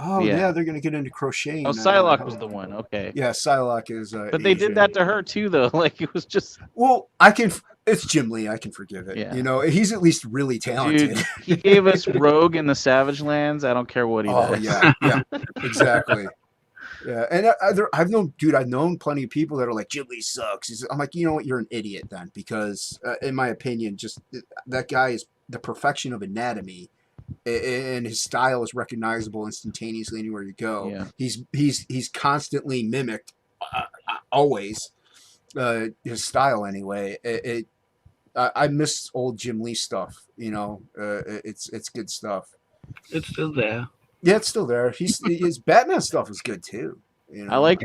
Oh yeah, they're gonna get into crocheting. Oh, Psylocke was the one. Okay. Yeah, Psylocke is. But they did that to her too, though. Like it was just. Well, it's Jim Lee. I can forgive it. Yeah. He's at least really talented. Dude, he gave us Rogue in the Savage Lands. I don't care what he does. Oh yeah, exactly. Yeah, and I've known plenty of people that are like, Jim Lee sucks. I'm like, you know what? You're an idiot then, because in my opinion, just that guy is the perfection of anatomy. And his style is recognizable instantaneously anywhere you go. Yeah. He's constantly mimicked, always his style anyway. I miss old Jim Lee stuff. It's good stuff. It's still there. Yeah, it's still there. His Batman stuff is good too. I like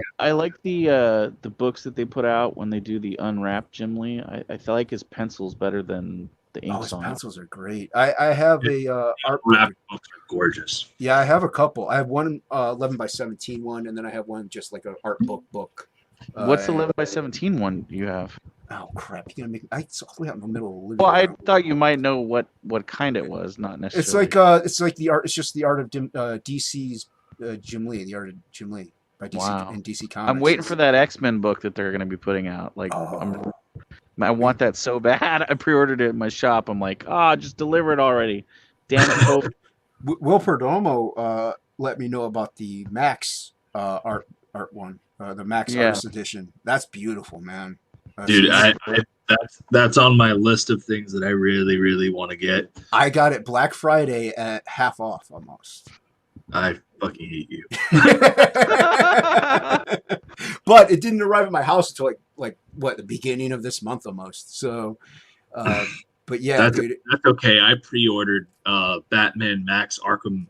the books that they put out when they do the unwrapped Jim Lee. I feel like his pencil's better than the inks his on pencils are great. I have a art wrap books are gorgeous. Yeah, I have a couple. I have one 11x17 one, and then I have one just like an art book. What's the 11x17 one you have? Oh crap! You're gonna make it's all the way out in the middle of the living Well, I room. thought you might know what kind it was, not necessarily. It's like the art. It's just the art of DC's Jim Lee, the art of Jim Lee by DC in DC Comics. I'm waiting for that X-Men book that they're going to be putting out. Like, I want that so bad. I pre-ordered it in my shop. I'm like, just deliver it already. Damn it, Pope. Will Perdomo let me know about the Max art one, the Max Artist Edition. That's beautiful, man. Dude, that's on my list of things that I really, really want to get. I got it Black Friday at half off almost. I fucking hate you. But it didn't arrive at my house until like the beginning of this month almost. So, but yeah, that's okay. I pre-ordered Batman Max Arkham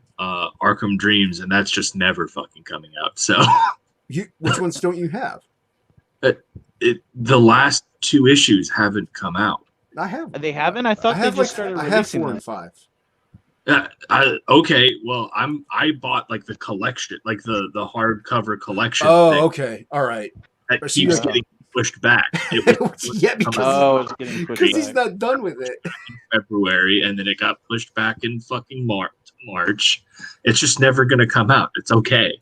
Dreams, and that's just never fucking coming out. So, which ones don't you have? The last 2 issues haven't come out. I have. They haven't. I thought they just started I have releasing 4 them. and 5. Okay, well, I bought like the collection, like the hardcover collection. Oh, thing okay, all right. that So keeps you- getting pushed back. It was Yeah, coming because Oh, it's getting pushed he's back. not done with it. in February, and then it got pushed back in fucking March. It's just never gonna come out. It's okay.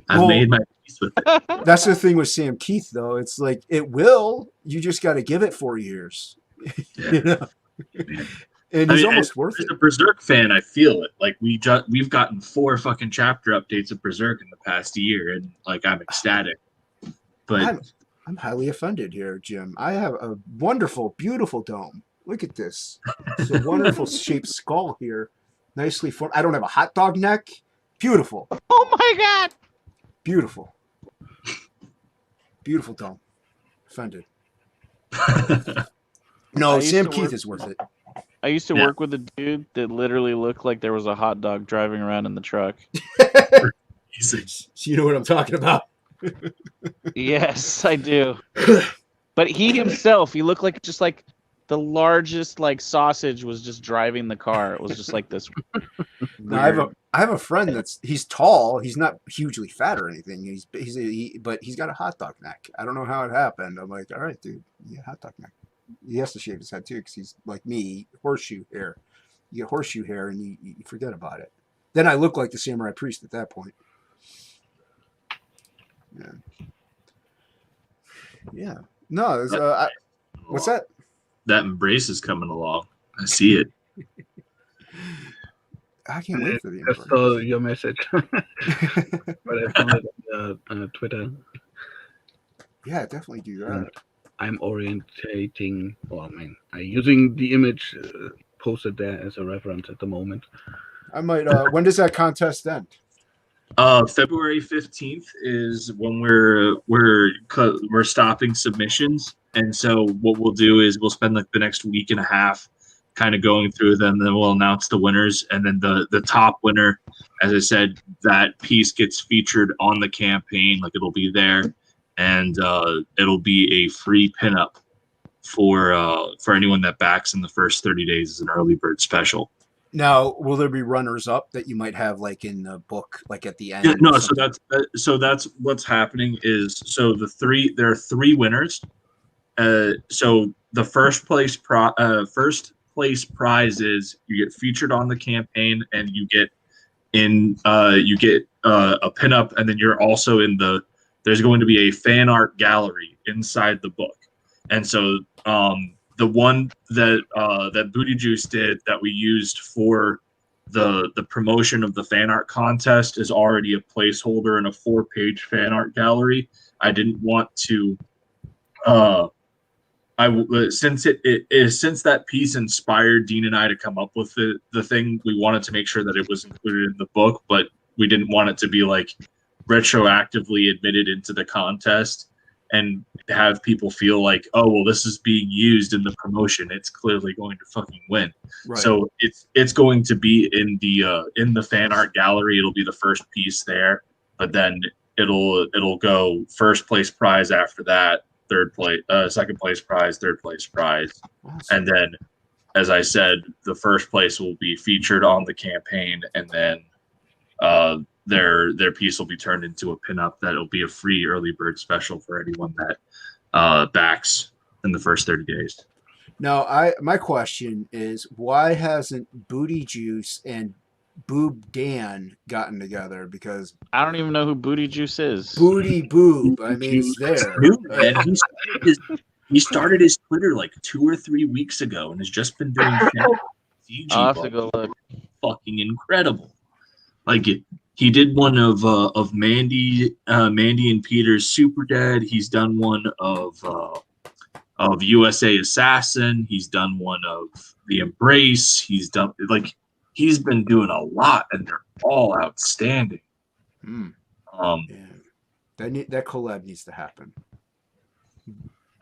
I've Well- made my peace with it. That's the thing with Sam Keith, though. It's like it will. You just got to give it 4 years. You know? And he's almost worth as it. a Berserk fan, I feel it. Like we've gotten 4 fucking chapter updates of Berserk in the past year, and like I'm ecstatic. But I'm highly offended here, Jim. I have a wonderful, beautiful dome. Look at this. It's a wonderful shaped skull here. Nicely formed. I don't have a hot dog neck. Beautiful. Oh my god! Beautiful. Beautiful dome. Offended. No, I used Sam to Keith work- is worth it. I used to Yeah. work with a dude that literally looked like there was a hot dog driving around in the truck. You know what I'm talking about. Yes, I do. But he himself, he looked like just like the largest like sausage was just driving the car. It was just like this. No, I have a friend he's tall. He's not hugely fat or anything. But he's got a hot dog neck. I don't know how it happened. I'm like, all right, dude, yeah, hot dog neck. He has to shave his head too because he's like me, horseshoe hair. You get horseshoe hair and you forget about it. Then I look like the samurai priest at that point. Yeah. Yeah. No, it's, what's that? That embrace is coming along. I see it. I can't wait for the Just embrace. saw your message, but I found it on Twitter. Yeah, definitely do that. I'm orientating, I'm using the image posted there as a reference at the moment. I might. When does that contest end? February 15th is when we're stopping submissions, and so what we'll do is we'll spend like the next week and a half kind of going through them. Then we'll announce the winners, and then the top winner, as I said, that piece gets featured on the campaign. Like it'll be there, and it'll be a free pinup for anyone that backs in the first 30 days as an early bird special. Now, will there be runners up that you might have like in the book, like at the end? Yeah, no, or so something? that's what's happening is there are 3 winners. So the first place prize is you get featured on the campaign, and you get a pinup, and then you're also there's going to be a fan art gallery inside the book. And so the one that Booty Juice did that we used for the promotion of the fan art contest is already a placeholder in a 4-page fan art gallery. I didn't want to since that piece inspired Dean and I to come up with the thing, we wanted to make sure that it was included in the book, but we didn't want it to be like retroactively admitted into the contest and have people feel like, oh well, this is being used in the promotion, it's clearly going to fucking win. Right. So it's going to be in the fan art gallery. It'll be the first piece there, but then it'll go first place prize after that, third place, second place prize, third place prize. Awesome. And then, as I said, the first place will be featured on the campaign, and then their piece will be turned into a pinup that'll be a free early bird special for anyone that backs in the first 30 days. Now, my question is, why hasn't Booty Juice and Boob Dan gotten together? Because I don't even know who Booty Juice is. Booty Boob, I mean, it's there. Dude, man, he started his Twitter like 2 or 3 weeks ago and has just been doing CG. I'll have to go look. Fucking incredible. Like he did one of Mandy and Peter's Super Dead. He's done one of USA Assassin. He's done one of The Embrace. He's been doing a lot, and they're all outstanding. Hmm. Yeah. That collab needs to happen.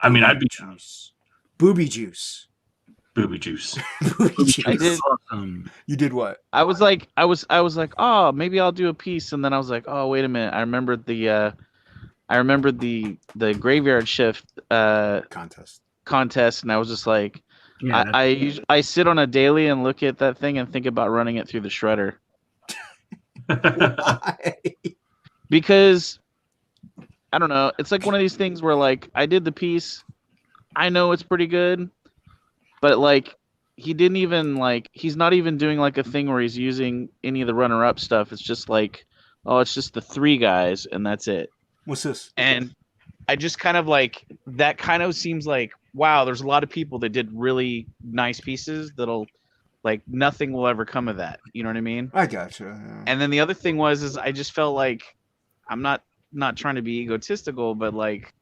I mean, I'd be Juice. Booby Juice. Booby Juice. Booby Juice. I did. You did what? I was like, oh, maybe I'll do a piece, and then I was like, oh, wait a minute. I remembered the graveyard shift contest, and I was just like, Yeah, I sit on a daily and look at that thing and think about running it through the shredder Why? because I don't know. It's like one of these things where like I did the piece, I know it's pretty good, but like he didn't even like he's not even doing like a thing where he's using any of the runner-up stuff. It's just like, oh, it's just the three guys and that's it. What's this? And I just kind of like that kind of seems like wow, there's a lot of people that did really nice pieces that'll like nothing will ever come of that. You know what I mean? I gotcha. Yeah. And then the other thing was is I just felt like I'm not trying to be egotistical, but like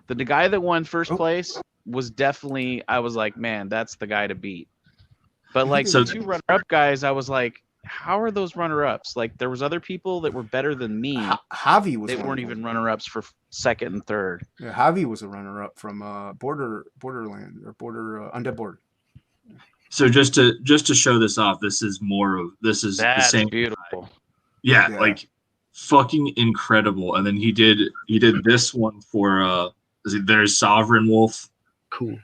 the guy that won first Oh. place was definitely I was like, man, that's the guy to beat. But like So- the two runner-up guys, I was like, how are those runner-ups? Like there was other people that were better than me. Javi was. They one weren't of them. even runner-ups for second and third. Yeah, Javi was a runner-up from Borderland or Undead Border. So just to show this off, this is the That's same. beautiful. Yeah, Yeah. like fucking incredible. And then he did this one for there's Sovereign Wolf. cool.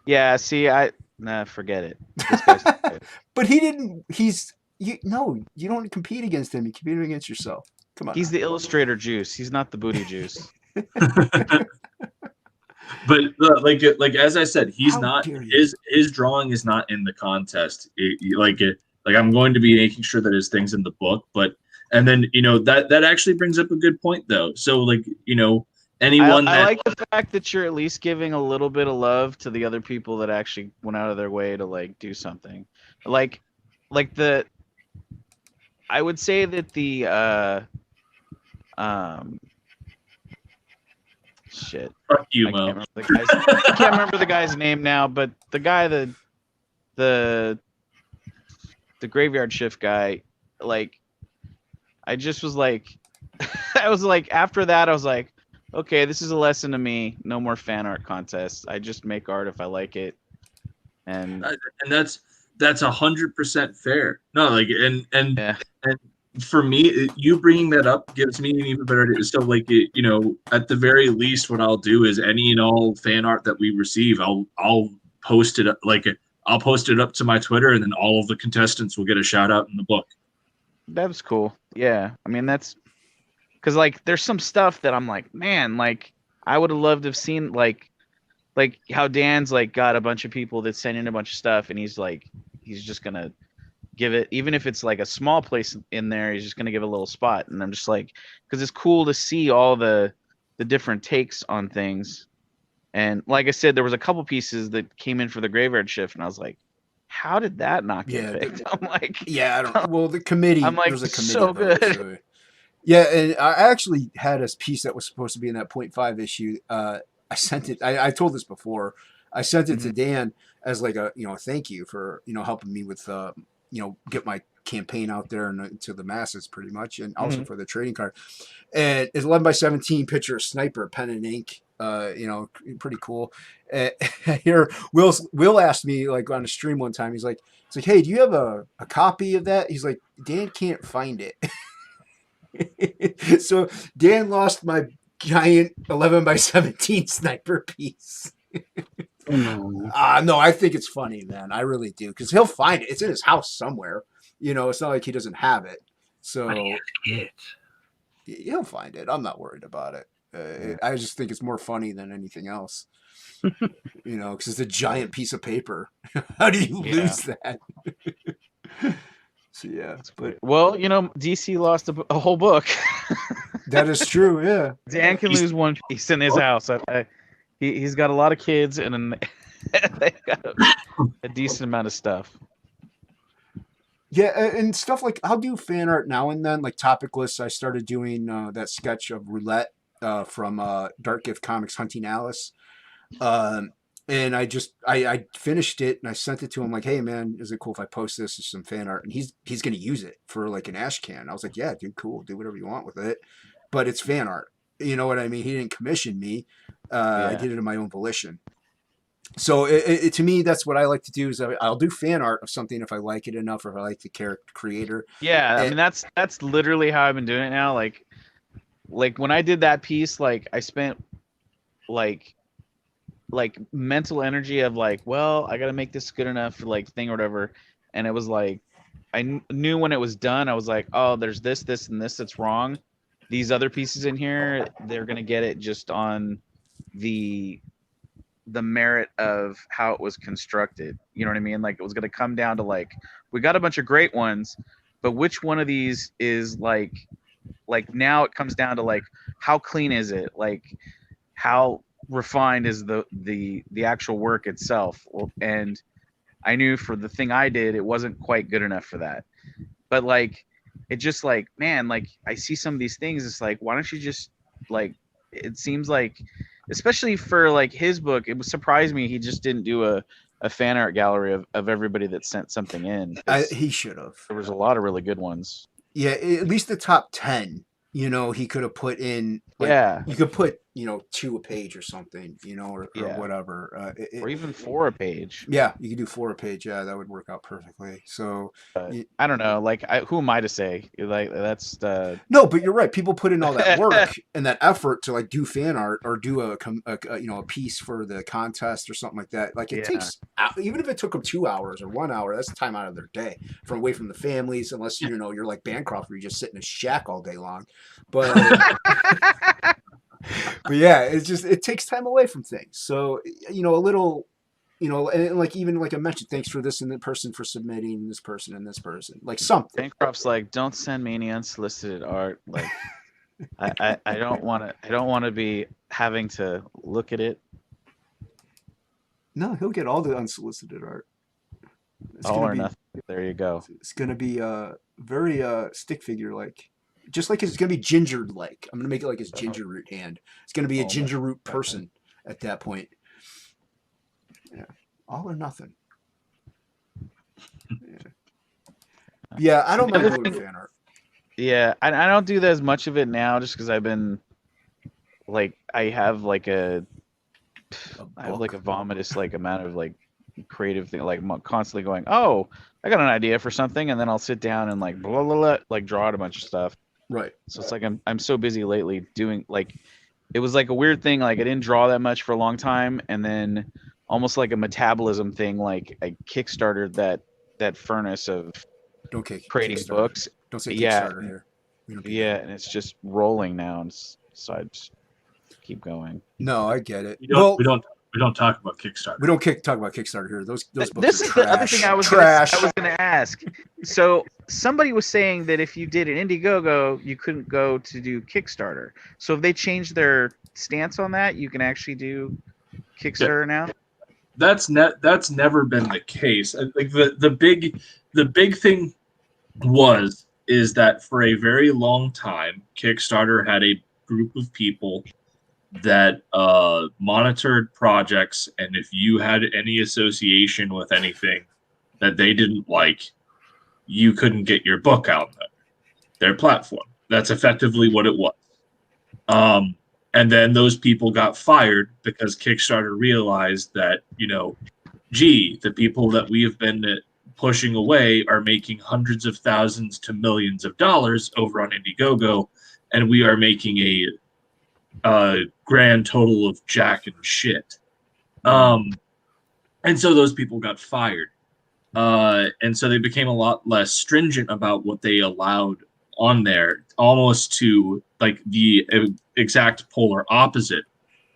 Yeah, see, forget it. This guy's good. But he didn't. You don't compete against him. You compete against yourself. Come on. He's the illustrator juice. He's not the booty juice. But like as I said, he's How not dare you. his drawing is not in the contest. Like I'm going to be making sure that his thing's in the book, but and then that actually brings up a good point though. So like anyone I that like the fact that you're at least giving a little bit of love to the other people that actually went out of their way to like do something. Like I would say that the shit. fuck you, I Mo. can't remember the guy's name now, but the guy the graveyard shift guy, like I just was like I was like after that I was like, okay, this is a lesson to me. No more fan art contests. I just make art if I like it. And And that's 100% fair. No, like and yeah. for me, you bringing that up gives me an even better idea. So, like, at the very least, what I'll do is any and all fan art that we receive, I'll post it I'll post it up to my Twitter, and then all of the contestants will get a shout out in the book. That was cool. Yeah. I mean, that's because like there's some stuff that I'm like, man, like I would have loved to have seen like how Dan's like got a bunch of people that sent in a bunch of stuff and he's just gonna give it, even if it's like a small place in there, he's just gonna give a little spot. And I'm just like, because it's cool to see all the different takes on things. And like I said, there was a couple pieces that came in for the graveyard shift, and I was like, how did that not get Yeah, picked? I'm like, Yeah, I don't. Well, the committee. I'm like, there's a committee so vote, good. so- Yeah, and I actually had a piece that was supposed to be in that 0.5 issue. I sent it. I told this before. I sent it to Dan as like a thank you for helping me with get my campaign out there and to the masses pretty much, and also for the trading card. And it's 11x17 picture of sniper, pen and ink. Pretty cool. Here, Will asked me like on a stream one time. He's like, hey, do you have a copy of that? He's like, Dan can't find it. So Dan lost my giant 11x17 sniper piece. No. No, I think it's funny, man. I really do, because he'll find it. It's in his house somewhere. It's not like he doesn't have it. So But he has kids. he'll find it. I'm not worried about it. I just think it's more funny than anything else. Because it's a giant piece of paper. How do you Yeah. lose that? So yeah, but Well, DC lost a whole book. that is true. Yeah. Dan can lose one piece in his house. He's got a lot of kids, and they've got a decent amount of stuff. Yeah, and stuff like I'll do fan art now and then, like topic lists. I started doing that sketch of Roulette from Dark Gift Comics Hunting Alice. And I finished it and I sent it to him like, hey man, is it cool if I post this as some fan art? And he's gonna use it for like an ash can. I was like, yeah, dude, cool, do whatever you want with it. But it's fan art. You know what I mean? He didn't commission me. I did it in my own volition. So it to me, that's what I like to do is I'll do fan art of something if I like it enough or if I like the character creator. Yeah, I mean that's literally how I've been doing it now. Like when I did that piece, like I spent like like mental energy of like, well, I got to make this good enough for like thing or whatever. And it was like, I knew when it was done, I was like, oh, there's this, and this that's wrong. These other pieces in here, they're gonna get it just on the merit of how it was constructed. You know what I mean? Like it was gonna come down to like, we got a bunch of great ones, but which one of these is like now it comes down to like how clean is it? Like how refined is the actual work itself? And I knew for the thing I did, it wasn't quite good enough for that. But like, it just like, man, like I see some of these things. It's like, why don't you just like? It seems like, especially for like his book, it would surprise me he just didn't do a fan art gallery of everybody that sent something in. 'Cause He should have. there was a lot of really good ones. Yeah, at least the top 10. You know, he could have put in like Yeah, you could put 2 a page or something. Or Yeah. whatever. or even 4 a page. Yeah, you could do 4 a page. Yeah, that would work out perfectly. So I don't know. Like, who am I to say? Like, that's the no, but you're right. People put in all that work and that effort to like do fan art or do a piece for the contest or something like that. Like it takes, even if it took them 2 hours or 1 hour, that's time out of their day from away from the families. Unless you're like Bancroft, where you just sit in a shack all day long. But but yeah, it takes time away from things. So a little. And like even like I mentioned, thanks for this and that person for submitting this person and this person, like something. Bancroft's like, don't send me any unsolicited art. Like, I don't want to. I don't want to be having to look at it. No, he'll get all the unsolicited art. It's All gonna or be, nothing. There you go. It's gonna be very stick figure like, just like it's gonna be ginger like. I'm gonna make it like his ginger root hand. It's gonna be a ginger root person at that point. Yeah, all or nothing. Yeah, I don't mind doing fan art. Yeah, I don't do as much of it now, just because I've been like, I have like a vomitous like amount of like creative thing, like constantly going, oh, I got an idea for something, and then I'll sit down and like blah blah blah, like draw out a bunch of stuff. Right. So it's like I'm so busy lately doing like, it was like a weird thing. Like I didn't draw that much for a long time, and then almost like a metabolism thing. Like I kickstarted that furnace of Don't kick creating Kickstarter. books. Don't say Yeah. Kickstarter here. We don't do Yeah, that. and it's just rolling now, and so I just keep going. No, I get it. We don't talk about Kickstarter. We don't talk about Kickstarter here. Those books This are is trash. the other thing I was trash. gonna ask. So somebody was saying that if you did an Indiegogo, you couldn't go to do Kickstarter. So if they changed their stance on that, you can actually do Kickstarter now. That's never been the case. I think the big thing is that for a very long time, Kickstarter had a group of people that monitored projects, and if you had any association with anything that they didn't like, you couldn't get your book out on their platform. That's effectively what it was. And then those people got fired because Kickstarter realized that, the people that we have been pushing away are making hundreds of thousands to millions of dollars over on Indiegogo, and we are making a grand total of jack and shit. And so those people got fired. And so they became a lot less stringent about what they allowed on there, almost to like the exact polar opposite,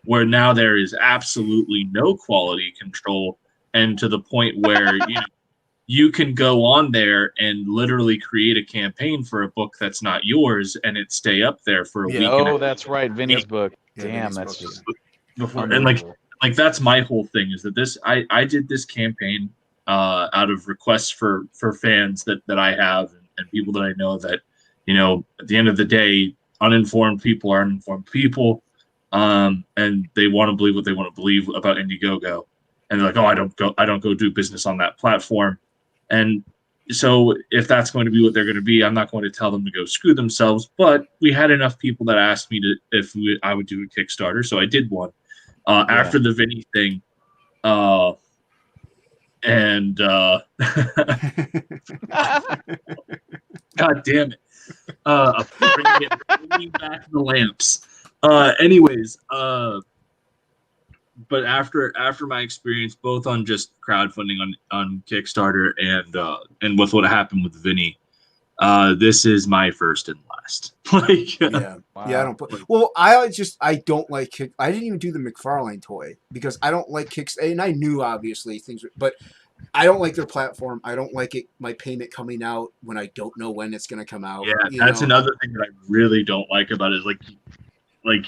where now there is absolutely no quality control, and to the point where you can go on there and literally create a campaign for a book that's not yours, and it stay up there for a week. Oh, that's right, Vinny's book. Yeah, Damn, Vinny's that's book, just before, and like that's my whole thing, is that this I did this campaign out of requests for fans that I have, and people that I know that at the end of the day, uninformed people are uninformed people, and they want to believe what they want to believe about Indiegogo, and they're like, oh, I don't go do business on that platform. And so if that's going to be what they're going to be, I'm not going to tell them to go screw themselves. But we had enough people that asked me I would do a Kickstarter, so I did one after the Vinny thing. And God damn it! Bringing back the lamps. Anyways, but after my experience, both on just crowdfunding on Kickstarter and with what happened with Vinny, this is my first and last. Like, Yeah. Wow. Yeah, I don't. Well, I don't like kick. I didn't even do the McFarlane toy because I don't like kicks. And I knew obviously things, but I don't like their platform. I don't like it. My payment coming out when I don't know when it's going to come out. yeah, You that's know? another thing that I really don't like about it is like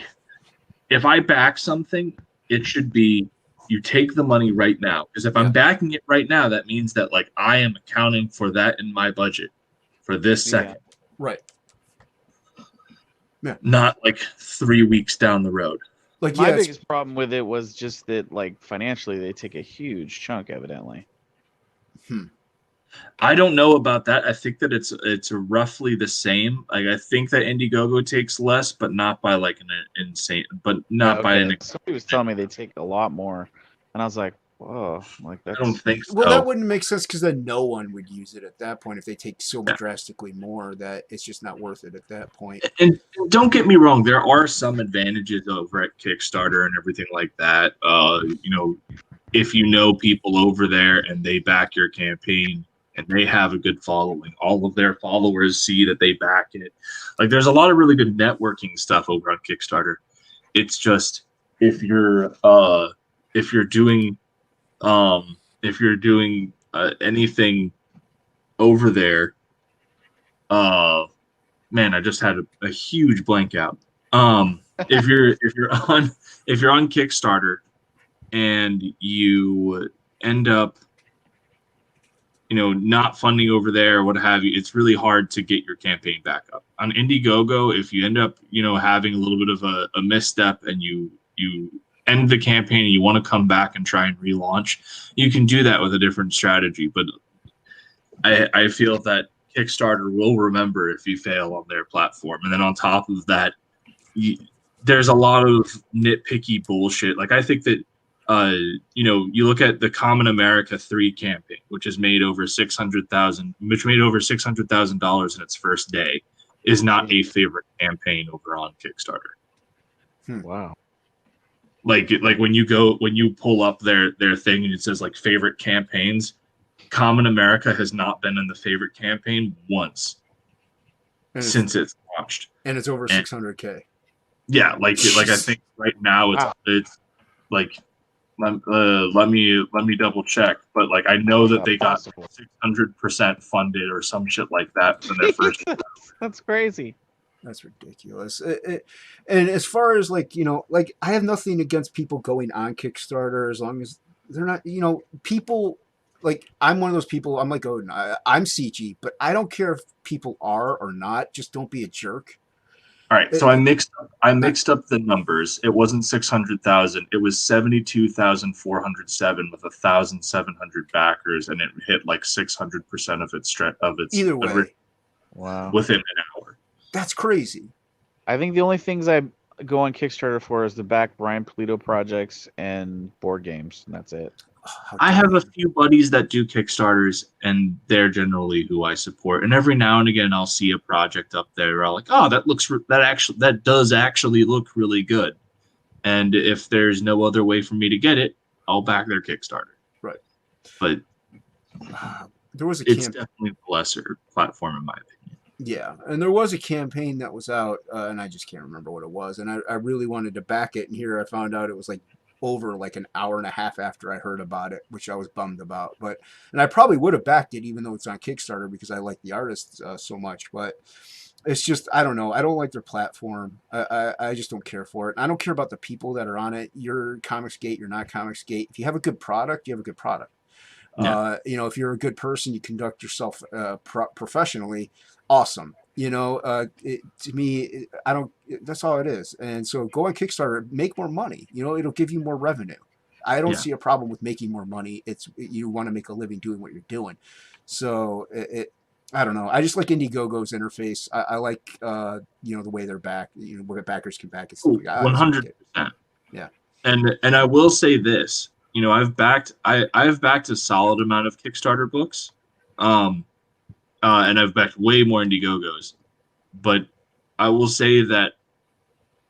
if I back something, it should be you take the money right now. Because if Yeah. I'm backing it right now, that means that like I am accounting for that in my budget for this Yeah. second, Right. not like 3 weeks down the road. Like My yeah, it's- biggest problem with it was just that, like, financially, they take a huge chunk, evidently. I don't know about that. I think that it's roughly the same. Like I think that Indiegogo takes less, but not by like an insane, but not by an. Somebody was telling me they take a lot more, and I was like, "Whoa!" Like I don't that's think so. well, that wouldn't make sense because then no one would use it at that point if they take so drastically more that it's just not worth it at that point. And don't get me wrong, there are some advantages over at Kickstarter and everything like that. If you know people over there and they back your campaign and they have a good following, all of their followers see that they back it. Like there's a lot of really good networking stuff over on Kickstarter. It's just if you're doing anything over there, man, I just had a huge blank out. If you're on Kickstarter and you end up not funding over there or what have you, it's really hard to get your campaign back up. On Indiegogo, if you end up having a little bit of a misstep and you end the campaign and you want to come back and try and relaunch, you can do that with a different strategy. But I feel that Kickstarter will remember if you fail on their platform. And then on top of that, there's a lot of nitpicky bullshit. Like I think that you look at the Common America 3 campaign, which has made over $600,000 in its first day, is not a favorite campaign over on Kickstarter. wow. Like when you pull up their thing and it says like favorite campaigns, Common America has not been in the favorite campaign once since it's launched, and it's over 600K. Yeah, like I think right now it's like let me double check, but like I know that they got 600% funded or some shit like that for their first. That's crazy. That's ridiculous. And as far as like I have nothing against people going on Kickstarter as long as they're not people. Like I'm one of those people. I'm like Odin. I'm CG, but I don't care if people are or not. Just don't be a jerk. All right, so I mixed up the numbers. It wasn't 600,000. It was 72,407 with 1,700 backers, and it hit like 600% of its either way. Wow, within an hour. That's crazy. I think the only things I go on Kickstarter for is the back Brian Polito projects and board games, and that's it. I have a few buddies that do Kickstarters, and they're generally who I support. And every now and again, I'll see a project up there where I'm like, "Oh, that does actually look really good." And if there's no other way for me to get it, I'll back their Kickstarter. Right. But there was it's definitely the lesser platform in my opinion. Yeah, and there was a campaign that was out, and I just can't remember what it was. And I really wanted to back it, and here I found out it was like over like an hour and a half after I heard about it, which I was bummed about. And I probably would have backed it even though it's on Kickstarter because I like the artists so much. But it's just I don't know. I don't like their platform. I just don't care for it. And I don't care about the people that are on it. You're Comicsgate. You're not Comicsgate. If you have a good product, you have a good product. Yeah. If you're a good person, you conduct yourself professionally. Awesome. To me, I don't. That's all it is. And so go on Kickstarter, make more money. It'll give you more revenue. I don't see a problem with making more money. You want to make a living doing what you're doing. So I don't know. I just like Indiegogo's interface. I like the way they're back. Where backers can back. It's 100%. Yeah. And I will say this. I've backed a solid amount of Kickstarter books. And I've backed way more Indiegogos. But I will say that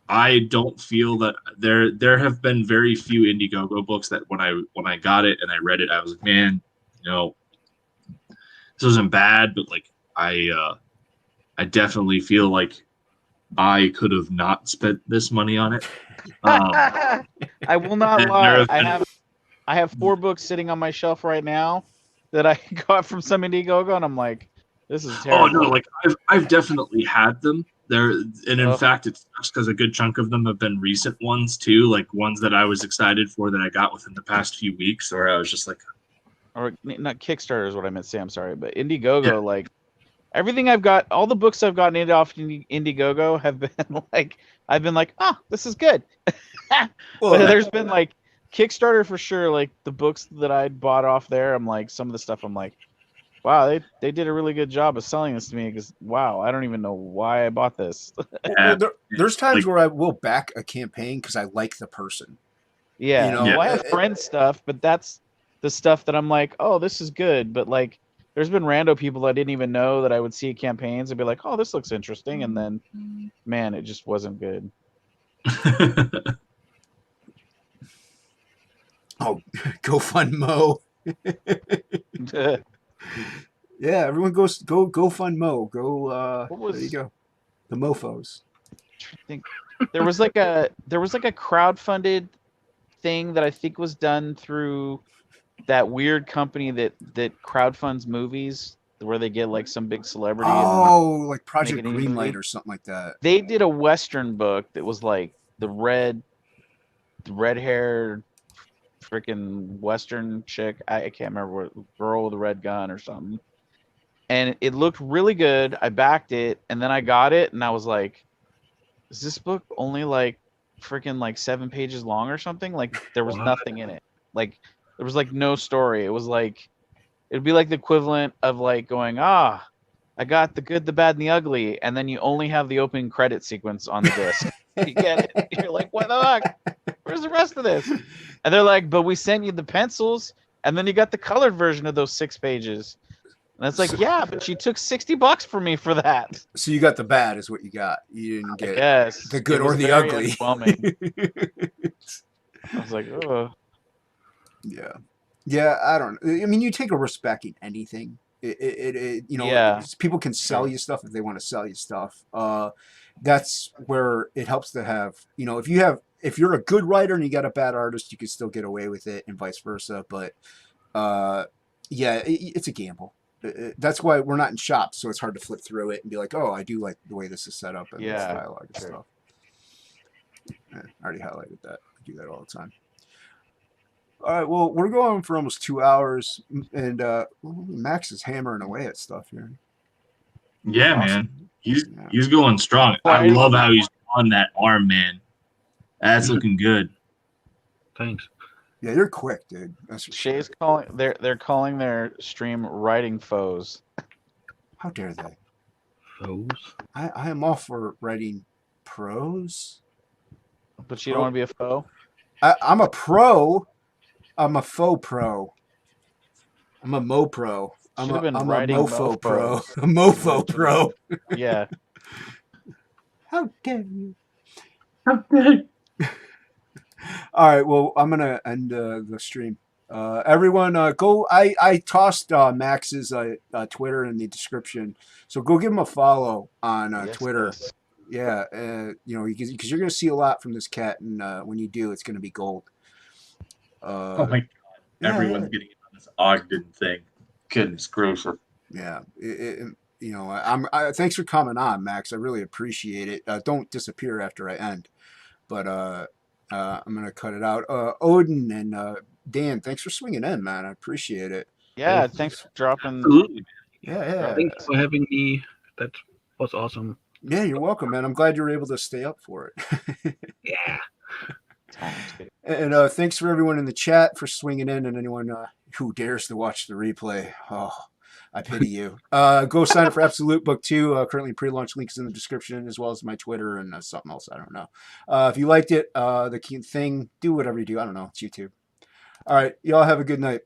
I don't feel that there have been very few Indiegogo books that when I got it and I read it, I was like, man, this wasn't bad, but like I definitely feel like I could have not spent this money on it. I will not there lie. have been- I have 4 books sitting on my shelf right now that I got from some Indiegogo, and I'm like, this is terrible. Oh no, like I've definitely had them there, and in fact, it's because a good chunk of them have been recent ones too, like ones that I was excited for that I got within the past few weeks, or I was just like, or not Kickstarter is what I meant to say. I'm sorry, but Indiegogo, Yeah. like everything I've got, all the books I've gotten off Indiegogo have been like, I've been like, oh, this is good. Well, But there's been like Kickstarter for sure. Like the books that I bought off there, I'm like, some of the stuff I'm like, wow, they did a really good job of selling this to me because wow, I don't even know why I bought this. Yeah. there's times Like- where I will back a campaign because I like the person. Yeah, You know, well, I have friend stuff, but that's the stuff that I'm like, oh, this is good. But like, there's been rando people I didn't even know that I would see campaigns and be like, oh, this looks interesting, and then, man, it just wasn't good. Oh, go fund Mo. Yeah, everyone go fund Mo. Go What was- there you go. The mofos. I think there was like a crowdfunded thing that I think was done through that weird company that crowdfunds movies where they get like some big celebrity. Oh, like Project make it any Greenlight movie? or something like that. They did a Western book that was like the red hair freaking Western chick. I can't remember what, girl with a red gun or something. And it looked really good. I backed it, and then I got it, and I was like, is this book only like freaking like 7 pages long or something? Like there was What? nothing in it. Like there was like no story. It was like it'd be like the equivalent of like going, I got the good, the bad, and the ugly, and then you only have the opening credit sequence on the disc. You get it? You're like, what the fuck? Where's the rest of this? And they're like, but we sent you the pencils, and then you got the colored version of those 6 pages. And it's like, yeah, but you took $60 from me for that. So you got the bad is what you got. You didn't I get guess the good It or was the very ugly. underwhelming. I was like, oh, Yeah. Yeah, I don't I mean, you take a risk backing anything. You know, Yeah. people can sell you stuff if they want to sell you stuff. That's where it helps to have, you know, if you're a good writer and you got a bad artist, you can still get away with it and vice versa. But yeah, it's a gamble. That's why we're not in shops, so it's hard to flip through it and be like, oh, I do like the way this is set up and this Yeah, dialogue and sure. stuff. Yeah, I already highlighted that. I do that all the time. All right, well, we're going for almost 2 hours, and Max is hammering away at stuff here. Yeah, Awesome. man. He's Yeah. he's going strong. I Right. love how he's on that arm, man. That's looking good. Thanks. Yeah, you're quick, dude. That's for sure. Shay's calling. They're calling their stream writing foes. How dare they? Those. I am all for writing prose. But you don't want to be a foe. I'm a pro. I'm a faux pro. I'm a mo pro. I'm Should've a been I'm a writing mofo pro. mofos. A mofo pro. Yeah. How dare you? Okay. All right, well, I'm gonna end the stream. Everyone, go. I tossed Max's Twitter in the description, so go give him a follow on Yes, Twitter. yes. Yeah, you know, because you're gonna see a lot from this cat, and when you do, it's gonna be gold. Oh my god. yeah, Everyone's getting on this Ogden thing. Goodness gracious. yeah. You know, thanks for coming on, Max. I really appreciate it. Don't disappear after I end, but I'm gonna cut it out. Odin and Dan, thanks for swinging in, man. I appreciate it. Yeah. Thanks for dropping. Absolutely. Yeah. Thanks for having me. That was awesome. Yeah, you're welcome, man. I'm glad you were able to stay up for it. Yeah. And thanks for everyone in the chat for swinging in, and anyone who dares to watch the replay. Oh, I pity you. Go sign up for Absolute Book 2. Currently pre-launch links in the description, as well as my Twitter and something else. I don't know. If you liked it, the key thing, do whatever you do. I don't know. It's YouTube. All right. Y'all have a good night.